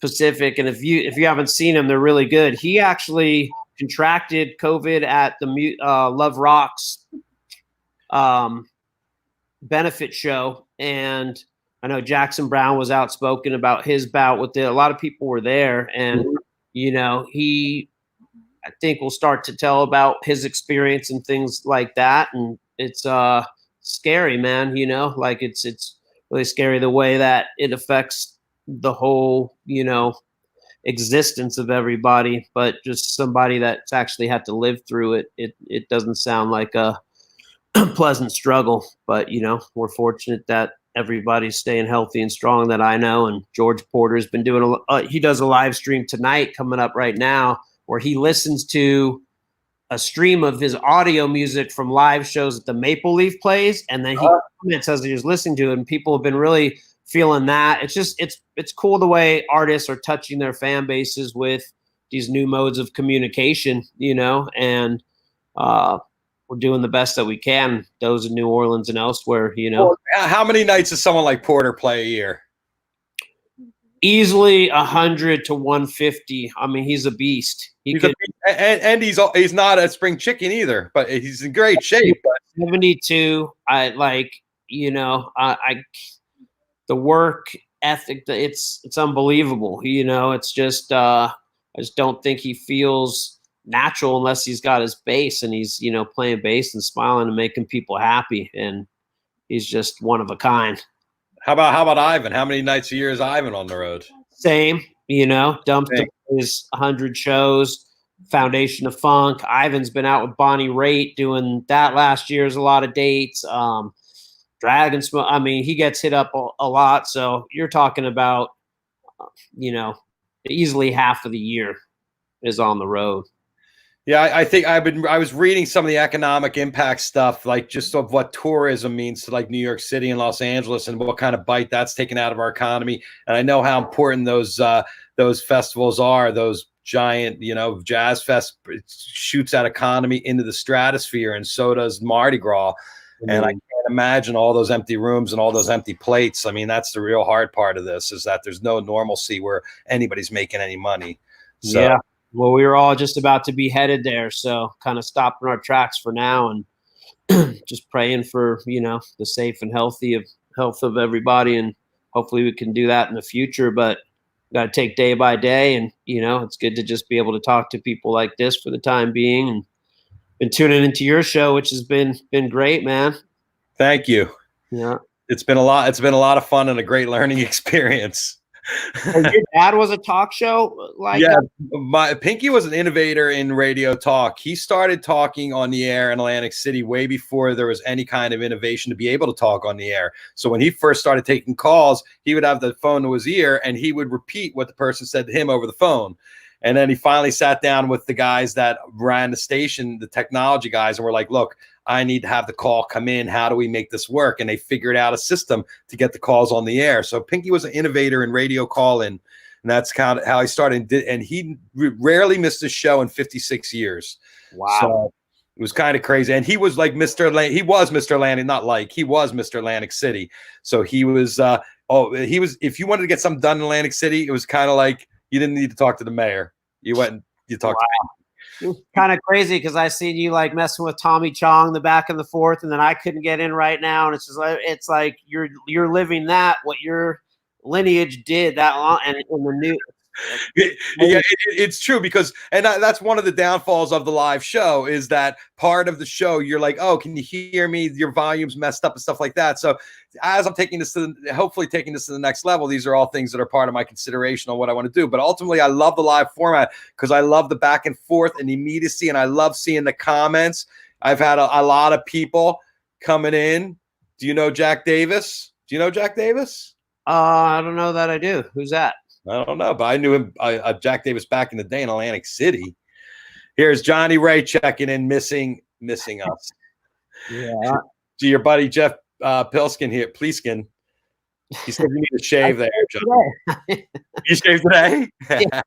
Pacific. And if you haven't seen him, they're really good. He actually contracted COVID at the Love Rocks benefit show, and I know Jackson Browne was outspoken about his bout with it. A lot of people were there, and you know, he, I think, will start to tell about his experience and things like that. And it's scary, man. You know, like it's really scary the way that it affects the whole, you know, existence of everybody. But just somebody that's actually had to live through it, it doesn't sound like a pleasant struggle. But you know, we're fortunate that everybody's staying healthy and strong that I know. And George Porter's been doing he does a live stream tonight coming up right now where he listens to a stream of his audio music from live shows that the Maple Leaf plays, and then he comments as he was listening to it, and people have been really feeling that. It's just it's cool the way artists are touching their fan bases with these new modes of communication, you know, and we're doing the best that we can, those in New Orleans and elsewhere, you know. Well, how many nights does someone like Porter play a year? Easily 100 to 150. I mean, he's a beast. He's he's not a spring chicken either, but he's in great shape. 72. I like, the work ethic, it's unbelievable. It's just I just don't think he feels natural unless he's got his bass and he's playing bass and smiling and making people happy, and he's just one of a kind. How about Ivan? How many nights a year is Ivan on the road? Same, Dumpster plays 100 shows. Foundation of Funk. Ivan's been out with Bonnie Raitt doing that last year's a lot of dates. Dragon Smoke. I mean, he gets hit up a lot. So you're talking about, easily half of the year is on the road. Yeah, I think I was reading some of the economic impact stuff, like just of what tourism means to like New York City and Los Angeles and what kind of bite that's taken out of our economy. And I know how important those festivals are, those giant, jazz fest. It shoots that economy into the stratosphere, and so does Mardi Gras. Mm-hmm. And I can't imagine all those empty rooms and all those empty plates. I mean, that's the real hard part of this, is that there's no normalcy where anybody's making any money. So, yeah. Well, we were all just about to be headed there, so kind of stopping our tracks for now and just praying for, the safe and health of everybody, and hopefully we can do that in the future. But got to take day by day, and it's good to just be able to talk to people like this for the time being, and been tuning into your show, which has been great, man. Thank you. Yeah, it's been a lot of fun and a great learning experience. And your dad was a talk show like that? Pinky was an innovator in radio talk. He started talking on the air in Atlantic City way before there was any kind of innovation to be able to talk on the air. So when he first started taking calls, he would have the phone to his ear and he would repeat what the person said to him over the phone. And then he finally sat down with the guys that ran the station, the technology guys, and were like, look, I need to have the call come in. How do we make this work? And they figured out a system to get the calls on the air. So Pinky was an innovator in radio call-in, and that's kind of how he started. And he rarely missed a show in 56 years. Wow. So it was kind of crazy. And he was like Mr. Atlantic. He was Mr. Atlantic, he was Mr. Atlantic City. So he was, if you wanted to get something done in Atlantic City, it was kind of like you didn't need to talk to the mayor. You went and you talked to me. It's kind of crazy because I seen you like messing with Tommy Chong in the back in the fourth, and then I couldn't get in right now, and it's like you're living that what your lineage did that long, and in the new. Yeah, it's true because, and that's one of the downfalls of the live show is that part of the show you're like, oh, can you hear me? Your volume's messed up and stuff like that. So as I'm hopefully taking this to the next level, these are all things that are part of my consideration on what I want to do. But ultimately, I love the live format because I love the back and forth and immediacy, and I love seeing the comments. I've had a lot of people coming in. Do you know Jack Davis? Do you know Jack Davis? I don't know that I do. Who's that? I don't know, but I knew him, Jack Davis, back in the day in Atlantic City. Here's Johnny Ray checking in, missing us. Yeah. To your buddy Jeff Pilskin here, Pleaskin. He said you need to shave there, John. You shaved today? Yeah,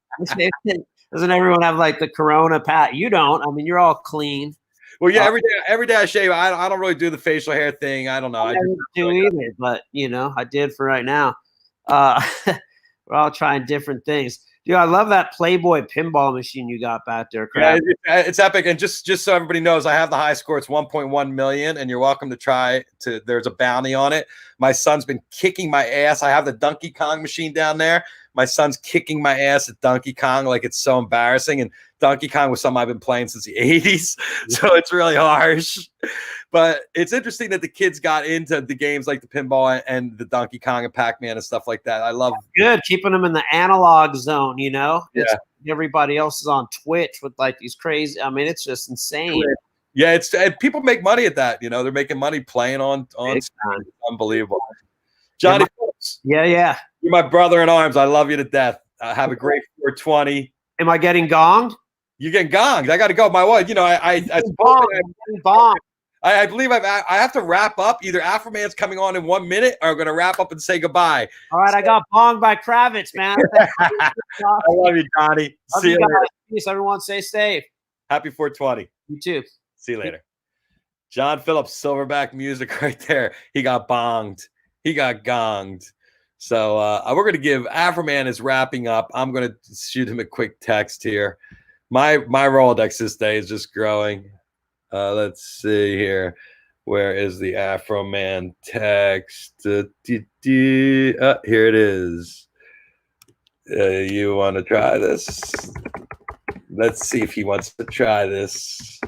doesn't everyone have like the Corona pat? You don't. I mean, you're all clean. Well, yeah, every day I shave. I don't really do the facial hair thing. I don't know. I don't do either, but I did for right now. We're all trying different things. Dude, I love that Playboy pinball machine you got back there. Yeah, it's epic. And just so everybody knows, I have the high score. It's 1.1 million, and you're welcome to try to. There's a bounty on it. My son's been kicking my ass. I have the Donkey Kong machine down there. My son's kicking my ass at Donkey Kong like it's so embarrassing. And Donkey Kong was something I've been playing since the 80s, so it's really harsh. But it's interesting that the kids got into the games like the pinball and the Donkey Kong and Pac-Man and stuff like that. I love good keeping them in the analog zone. Yeah. Everybody else is on Twitch with like these crazy. I mean, it's just insane. Yeah, people make money at that. They're making money playing on It's unbelievable. Johnny Phillips. Yeah. You're my brother in arms. I love you to death. Have a great 420. Am I getting gonged? You're getting gonged. I got to go. My wife, I believe I have to wrap up. Either Afroman's coming on in 1 minute, or I'm going to wrap up and say goodbye. All right, I got bonged by Kravitz, man. I love you, Johnny. See you later. Peace, everyone. Stay safe. Happy 420. You too. See you later. Jon Phillips, Silverback music right there. He got bonged. He got gonged. So we're going to give Afroman is wrapping up. I'm going to shoot him a quick text here. My Rolodex this day is just growing. Let's see here. Where is the Afroman text? Here it is. You want to try this? Let's see if he wants to try this.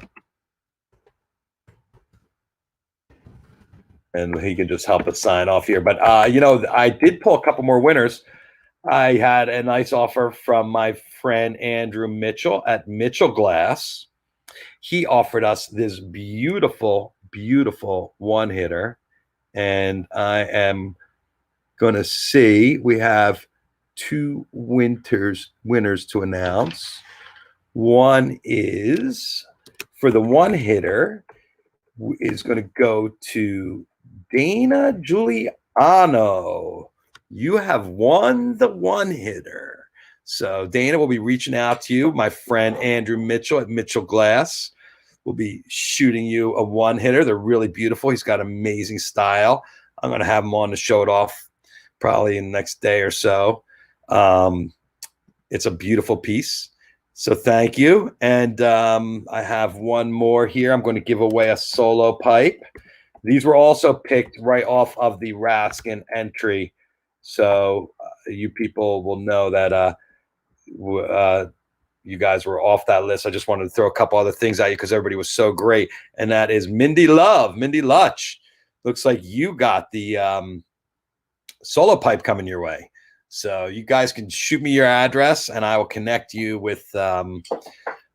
And he can just help us sign off here. But, I did pull a couple more winners. I had a nice offer from my friend Andrew Mitchell at Mitchell Glass. He offered us this beautiful, beautiful one-hitter. And I am going to see. We have 2 winners to announce. One is for the one-hitter is going to go to Dana Giuliano. You have won the one-hitter. So Dana will be reaching out to you. My friend Andrew Mitchell at Mitchell Glass will be shooting you a one-hitter. They're really beautiful. He's got amazing style. I'm going to have him on to show it off probably in the next day or so. It's a beautiful piece. So thank you. And I have one more here. I'm going to give away a solo pipe. These were also picked right off of the Raskin entry. So you people will know that you guys were off that list. I just wanted to throw a couple other things at you because everybody was so great. And that is Mindy Lutch. Looks like you got the solo pipe coming your way. So you guys can shoot me your address and I will connect you with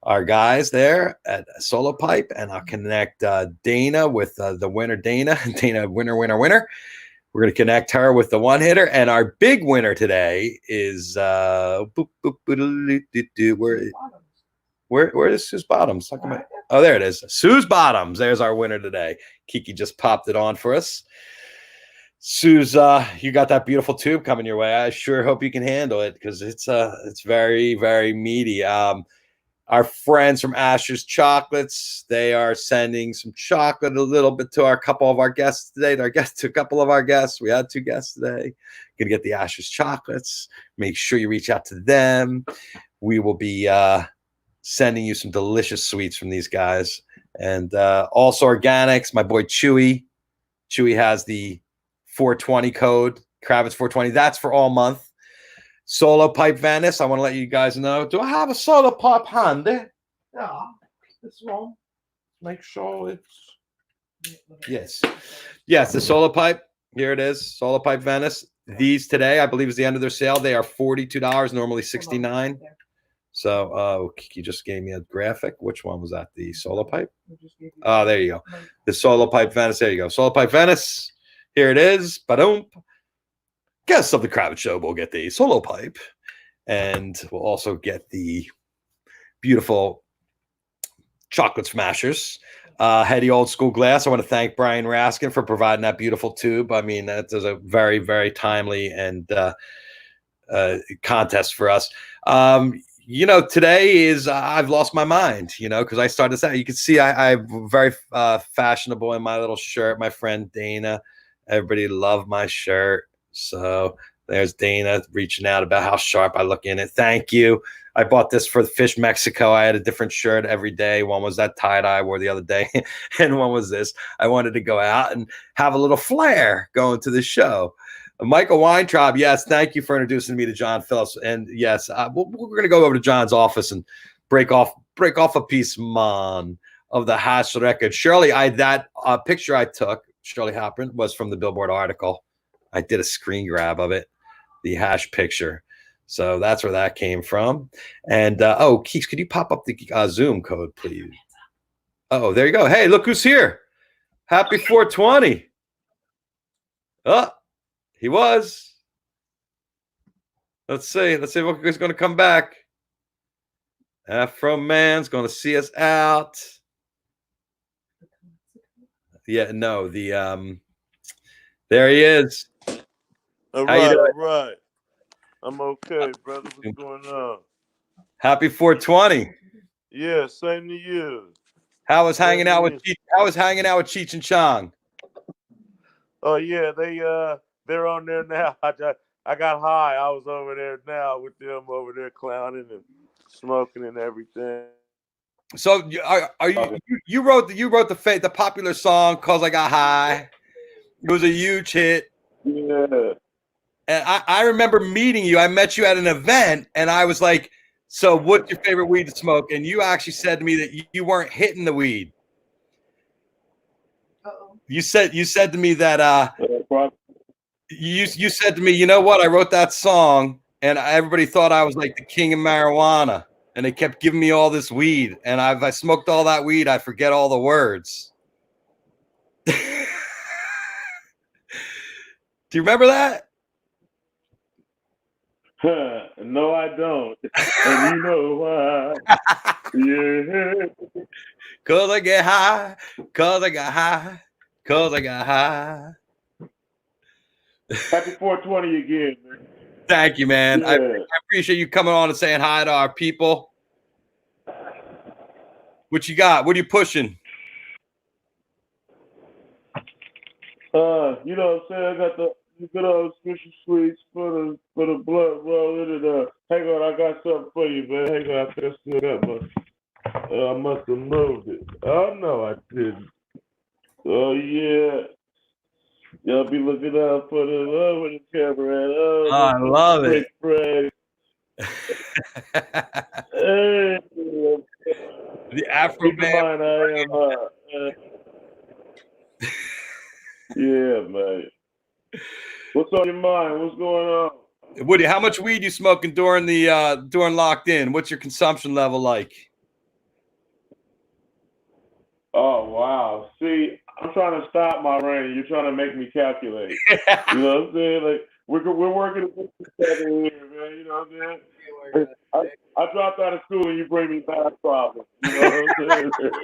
our guys there at Solo Pipe, and I'll connect Dana with the winner, Dana, winner. We're going to connect her with the one hitter, and our big winner today is where is Sue's Bottoms? Oh, there it is. Sue's Bottoms. There's our winner today. Kiki just popped it on for us. Sue's, you got that beautiful tube coming your way. I sure hope you can handle it because it's very, very meaty. Our friends from Asher's Chocolates, they are sending some chocolate a little bit to a couple of our guests today. To a couple of our guests. We had 2 guests today. Gonna get the Asher's Chocolates. Make sure you reach out to them. We will be sending you some delicious sweets from these guys. And also organics, my boy Chewy. Chewy has the 420 code, Kravitz 420. That's for all month. Solo pipe Venice. I want to let you guys know. Do I have a solo pipe handy? Yeah, this one. Make sure it's yes. The solo pipe. Here it is. Solo pipe Venice. These today, I believe, is the end of their sale. They are $42. Normally $69. So, Kiki just gave me a graphic. Which one was that? The solo pipe. Oh, there you go. The solo pipe Venice. There you go. Solo pipe Venice. Here it is. Ba-dum. Guests of the Kravitz Show will get the solo pipe, and we'll also get the beautiful chocolate smashers. Heady Old School Glass. I want to thank Bryan Raskin for providing that beautiful tube. I mean, that is a very, very timely and contest for us. Today is I've lost my mind, because I started this out. You can see I'm very fashionable in my little shirt. My friend Dana, everybody loved my shirt. So there's Dana reaching out about how sharp I look in it. Thank you. I bought this for Fish Mexico. I had a different shirt every day. One was that tie-dye I wore the other day, and one was this. I wanted to go out and have a little flair going to the show. Michael Weintraub, yes, thank you for introducing me to Jon Phillips. And yes, we're going to go over to John's office and break off a piece, man, of the hash record. Shirley, that picture I took, Shirley Hopper, was from the Billboard article. I did a screen grab of it, the hash picture. So that's where that came from. And, Keeks, could you pop up the Zoom code, please? Oh, there you go. Hey, look who's here. Happy 420. Oh, he was. Let's see if he's going to come back. Afroman's going to see us out. Yeah, no, there he is. All right. I'm okay, brother. What's going on? Happy 420. Yeah, same to you. How was hanging out with Cheech and Chong? Oh yeah, they're on there now. I got high. I was over there now with them over there clowning and smoking and everything. So are you wrote the popular song "Cause I Got High"? It was a huge hit. Yeah. And I remember meeting you. I met you at an event, and I was like, "So, what's your favorite weed to smoke?" And you actually said to me that you weren't hitting the weed. Uh-oh. You said to me that you said to me, you know what? I wrote that song, and everybody thought I was like the king of marijuana, and they kept giving me all this weed. And if I smoked all that weed, I forget all the words. Do you remember that? No, I don't. And you know why? Yeah. Cause I get high, cause I got high, cause I got high. Happy 420 again, man. Thank you, man. Yeah. I appreciate you coming on and saying hi to our people. What you got? What are you pushing? You know what I'm saying? I got the good old special sweets for the blood rolling and hang on, I got something for you, man. Hang on, I think I still got my I must have moved it. Oh no, I didn't. Oh yeah. Y'all be looking out for the love with the camera. Oh, I love it. Fred. Hey, The Afroman. keep in mind, I am. Yeah, man. What's on your mind? What's going on? Woody, how much weed you smoking during locked in? What's your consumption level like? Oh wow! See, I'm trying to stop my rain. You're trying to make me calculate. You know what I'm saying? Like we're working together here, man. You know what I'm saying? I dropped out of school and you bring me back problems. You know what I'm saying?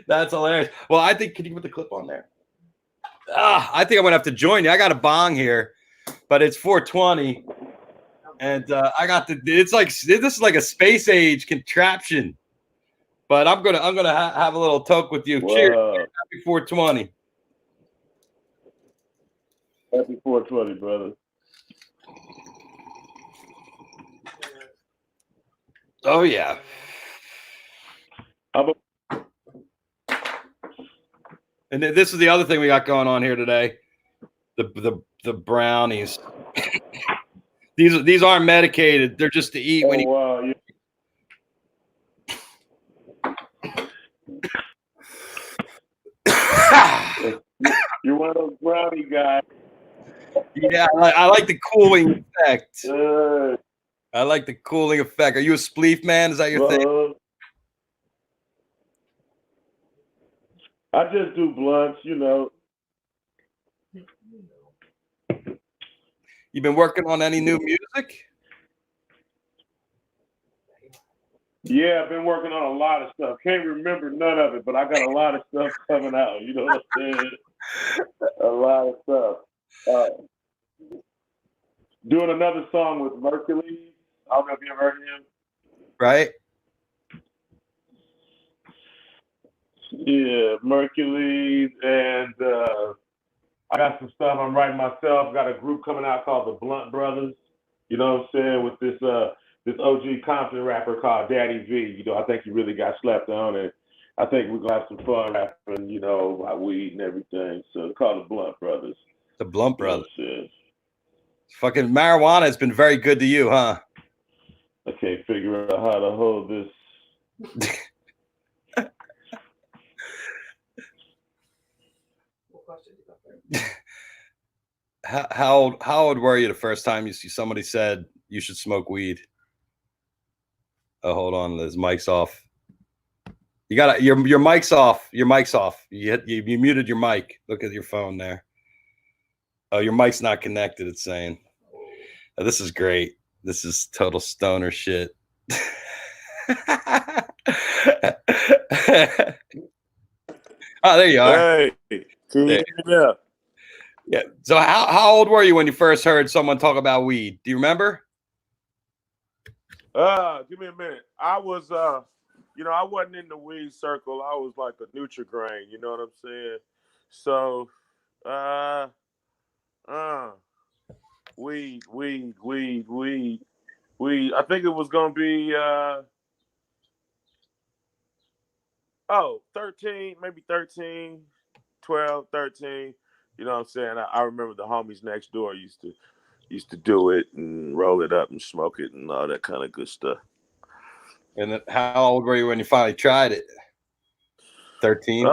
That's hilarious. Well, I think, can you put the clip on there? I think I'm gonna have to join you. I got a bong here, but it's 420, and I got it's like this is like a space age contraption. But I'm gonna have a little talk with you. Wow. Cheers. Happy 420. Happy 420, brother. Oh yeah. And this is the other thing we got going on here today. The brownies. These aren't medicated. They're just to eat when you. Wow. Yeah. You're one of those brownie guys. Yeah, I like the cooling effect. I like the cooling effect. Are you a spleef man? Is that your thing? I just do blunts, you know. You been working on any new music? Yeah, I've been working on a lot of stuff. Can't remember none of it, but I got a lot of stuff coming out. You know what I'm saying? A lot of stuff. Doing another song with Mercury. I don't know if you ever heard of him. Right. Yeah, Mercury, and I got some stuff I'm writing myself. Got a group coming out called the Blunt Brothers. You know what I'm saying? With this OG Compton rapper called Daddy V. You know, I think he really got slept on, and I think we're gonna have some fun rapping. You know, about weed and everything. So it's called the Blunt Brothers. The Blunt Brothers. You know, fucking marijuana has been very good to you, huh? I can't figure out how to hold this. How old were you the first time you see somebody said you should smoke weed? Oh, hold on, his mic's off. You got your mic's off. Your mic's off. You muted your mic. Look at your phone there. Oh, your mic's not connected. It's saying. Oh, this is great. This is total stoner shit. Oh, there you are. Hey, can you hear me now? Yeah. So how old were you when you first heard someone talk about weed? Do you remember? Give me a minute. I was you know, I wasn't in the weed circle. I was like a Nutri-Grain, you know what I'm saying? So Uh, uh, weed. I think it was gonna be 13, maybe 13, 12, 13. You know what I'm saying? I remember the homies next door used to do it and roll it up and smoke it and all that kind of good stuff. And then how old were you when you finally tried it? 13?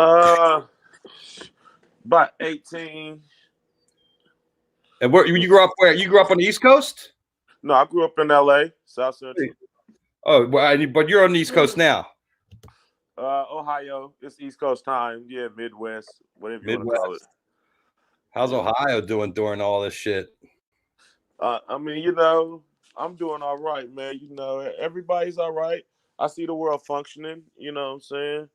About 18. And where you grew up? Where you grew up on the East Coast? No, I grew up in LA, South Central. Oh, well, but you're on the East Coast now. Ohio. It's East Coast time. Yeah, Midwest, whatever you want to call it. How's Ohio doing during all this shit? I mean, you know, I'm doing all right, man. You know, everybody's all right. I see the world functioning. You know what I'm saying?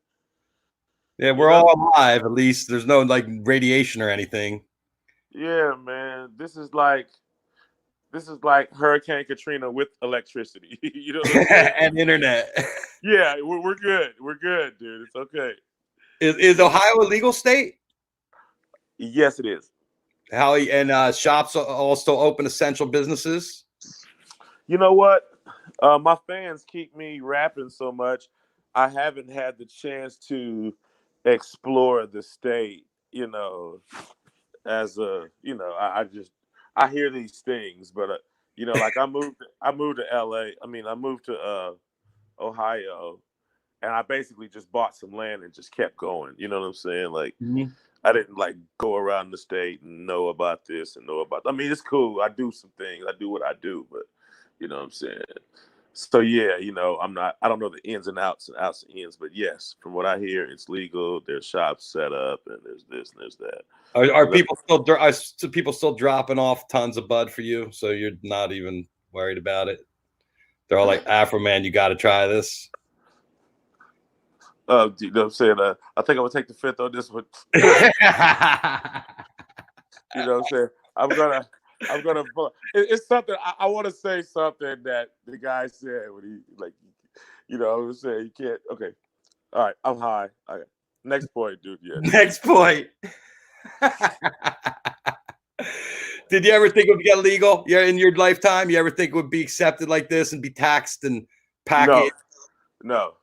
Yeah, we're all alive. At least there's no like radiation or anything. Yeah, man. This is like Hurricane Katrina with electricity. You know what I'm saying? And internet. Yeah, we're good. We're good, dude. It's okay. Is Ohio a legal state? Yes, it is. How and shops are all still open, essential businesses? You know what? My fans keep me rapping so much. I haven't had the chance to explore the state, you know, as a, you know, I hear these things, but you know, like I moved to LA. I mean, I moved to Ohio, and I basically just bought some land and just kept going. You know what I'm saying? Like, I didn't like go around the state and know about this and know about. I mean, it's cool. I do some things. I do what I do, but you know what I'm saying. So yeah, you know, I don't know the ins and outs and ins, but yes, from what I hear, it's legal. There's shops set up, and there's this and there's that. Are people still dropping off tons of bud for you? So you're not even worried about it? They're all like, Afroman, you got to try this. You know what I'm saying? I think I'm gonna take the fifth on this one. You know what I'm saying? I'm gonna. It's something I want to say something that the guy said when he like, you know, I was saying you can't. Okay, all right, I'm high. All right. Next point, dude. Yeah. Next point. Did you ever think it would get legal? Yeah, in your lifetime, you ever think it would be accepted like this and be taxed and packaged? No.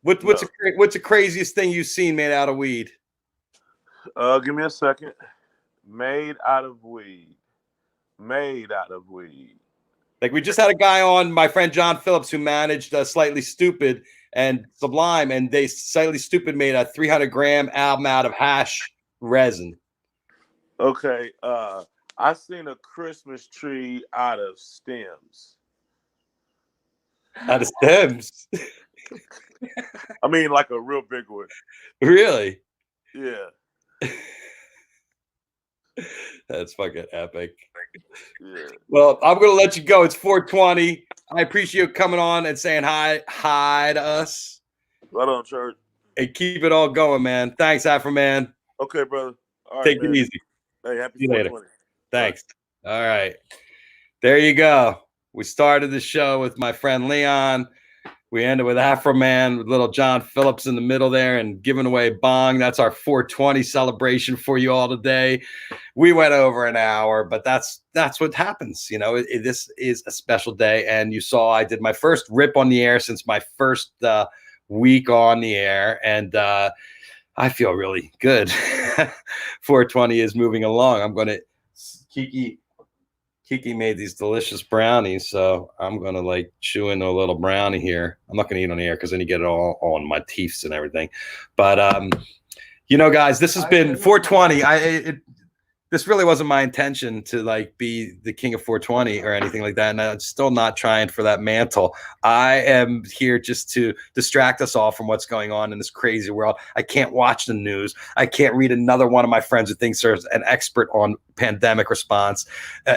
What's the craziest thing you've seen made out of weed? Give me a second. Made out of weed. Like we just had a guy on, my friend Jon Phillips, who managed Slightly Stupid and Sublime, and they Slightly Stupid made a 300-gram album out of hash resin. Okay, I seen a Christmas tree out of stems. Out of stems? I mean, like a real big one. Really? Yeah. That's fucking epic. Yeah. Well, I'm gonna let you go. It's 4:20. I appreciate you coming on and saying hi to us. Right on, church. And keep it all going, man. Thanks, Afroman. Okay, brother. All right, Take man. it easy. Hey, happy See you later. 420. Thanks. All right. There you go. We started the show with my friend Leon. We ended with Afroman, with little Jon Phillips in the middle there, and giving away Bong. That's our 420 celebration for you all today. We went over an hour, but that's what happens. You know, this is a special day. And you saw I did my first rip on the air since my first week on the air. And I feel really good. 420 is moving along. I'm going to Kiki made these delicious brownies, so I'm gonna like chew in a little brownie here. I'm not gonna eat on the air because then you get it all on my teeth and everything. But you know, guys, this has been 420. This really wasn't my intention to like be the king of 420 or anything like that, and I'm still not trying for that mantle. I am here just to distract us all from what's going on in this crazy world. I can't watch the news. I can't read another one of my friends who thinks they're an expert on pandemic response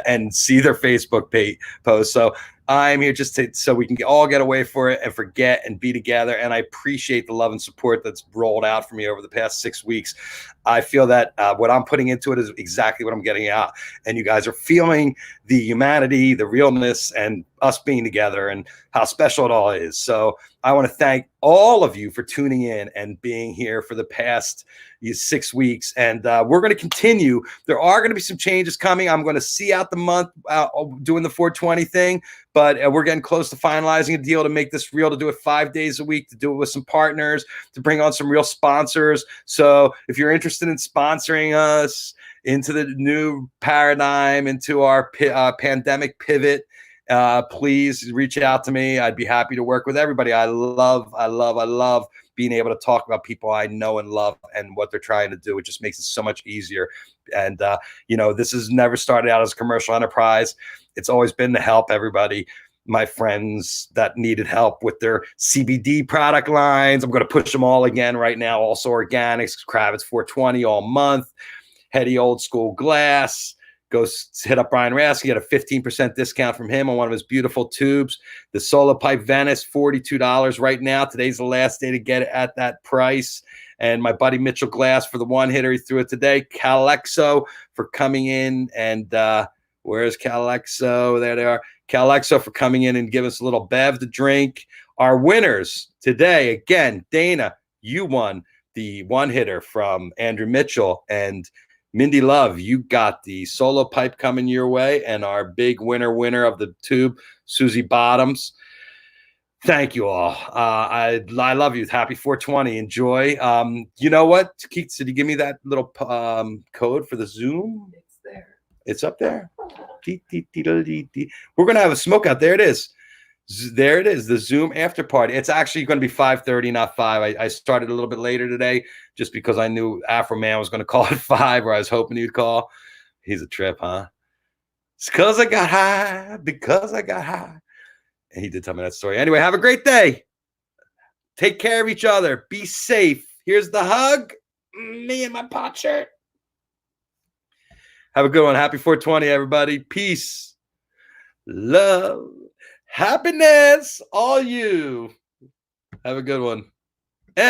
and see their Facebook post. So I'm here just so we can all get away for it and forget and be together. And I appreciate the love and support that's rolled out for me over the past 6 weeks. I feel that what I'm putting into it is exactly what I'm getting out. And you guys are feeling the humanity, the realness, and us being together and how special it all is. So I want to thank all of you for tuning in and being here for the past 6 weeks. And we're going to continue. There are going to be some changes coming. I'm going to see out the month doing the 420 thing, but we're getting close to finalizing a deal to make this real, to do it 5 days a week, to do it with some partners, to bring on some real sponsors. So if you're interested in sponsoring us into the new paradigm, into our pandemic pivot, please reach out to me. I'd be happy to work with everybody. I love being able to talk about people I know and love and what they're trying to do. It just makes it so much easier. And, this has never started out as a commercial enterprise. It's always been to help everybody, my friends that needed help with their CBD product lines. I'm going to push them all again right now. Also organics, Kravitz 420 all month, Heady Old School Glass. Go hit up Bryan Raskin. Get a 15% discount from him on one of his beautiful tubes. The Solo Pipe Venice, $42 right now. Today's the last day to get it at that price. And my buddy Mitchell Glass for the one hitter. He threw it today. Calexo for coming in. And where's Calexo? There they are. Calexo for coming in and giving us a little bev to drink. Our winners today, again, Dana, you won the one hitter from Andrew Mitchell, and Mindy Love, you got the Solo Pipe coming your way, and our big winner of the tube, Susie Bottoms. Thank you all. I love you. Happy 420. Enjoy. You know what? Keith, did you give me that little code for the Zoom? It's there. It's up there. We're going to have a smoke out. There it is. There it is, the Zoom after party. It's actually going to be 5:30, not 5. I started a little bit later today just because I knew Afroman was going to call at 5, or I was hoping he'd call. He's a trip, huh? It's because I got high. And he did tell me that story. Anyway, have a great day. Take care of each other. Be safe. Here's the hug. Me and my pot shirt. Have a good one. Happy 420, everybody. Peace. Love. Happiness, all you. Have a good one. And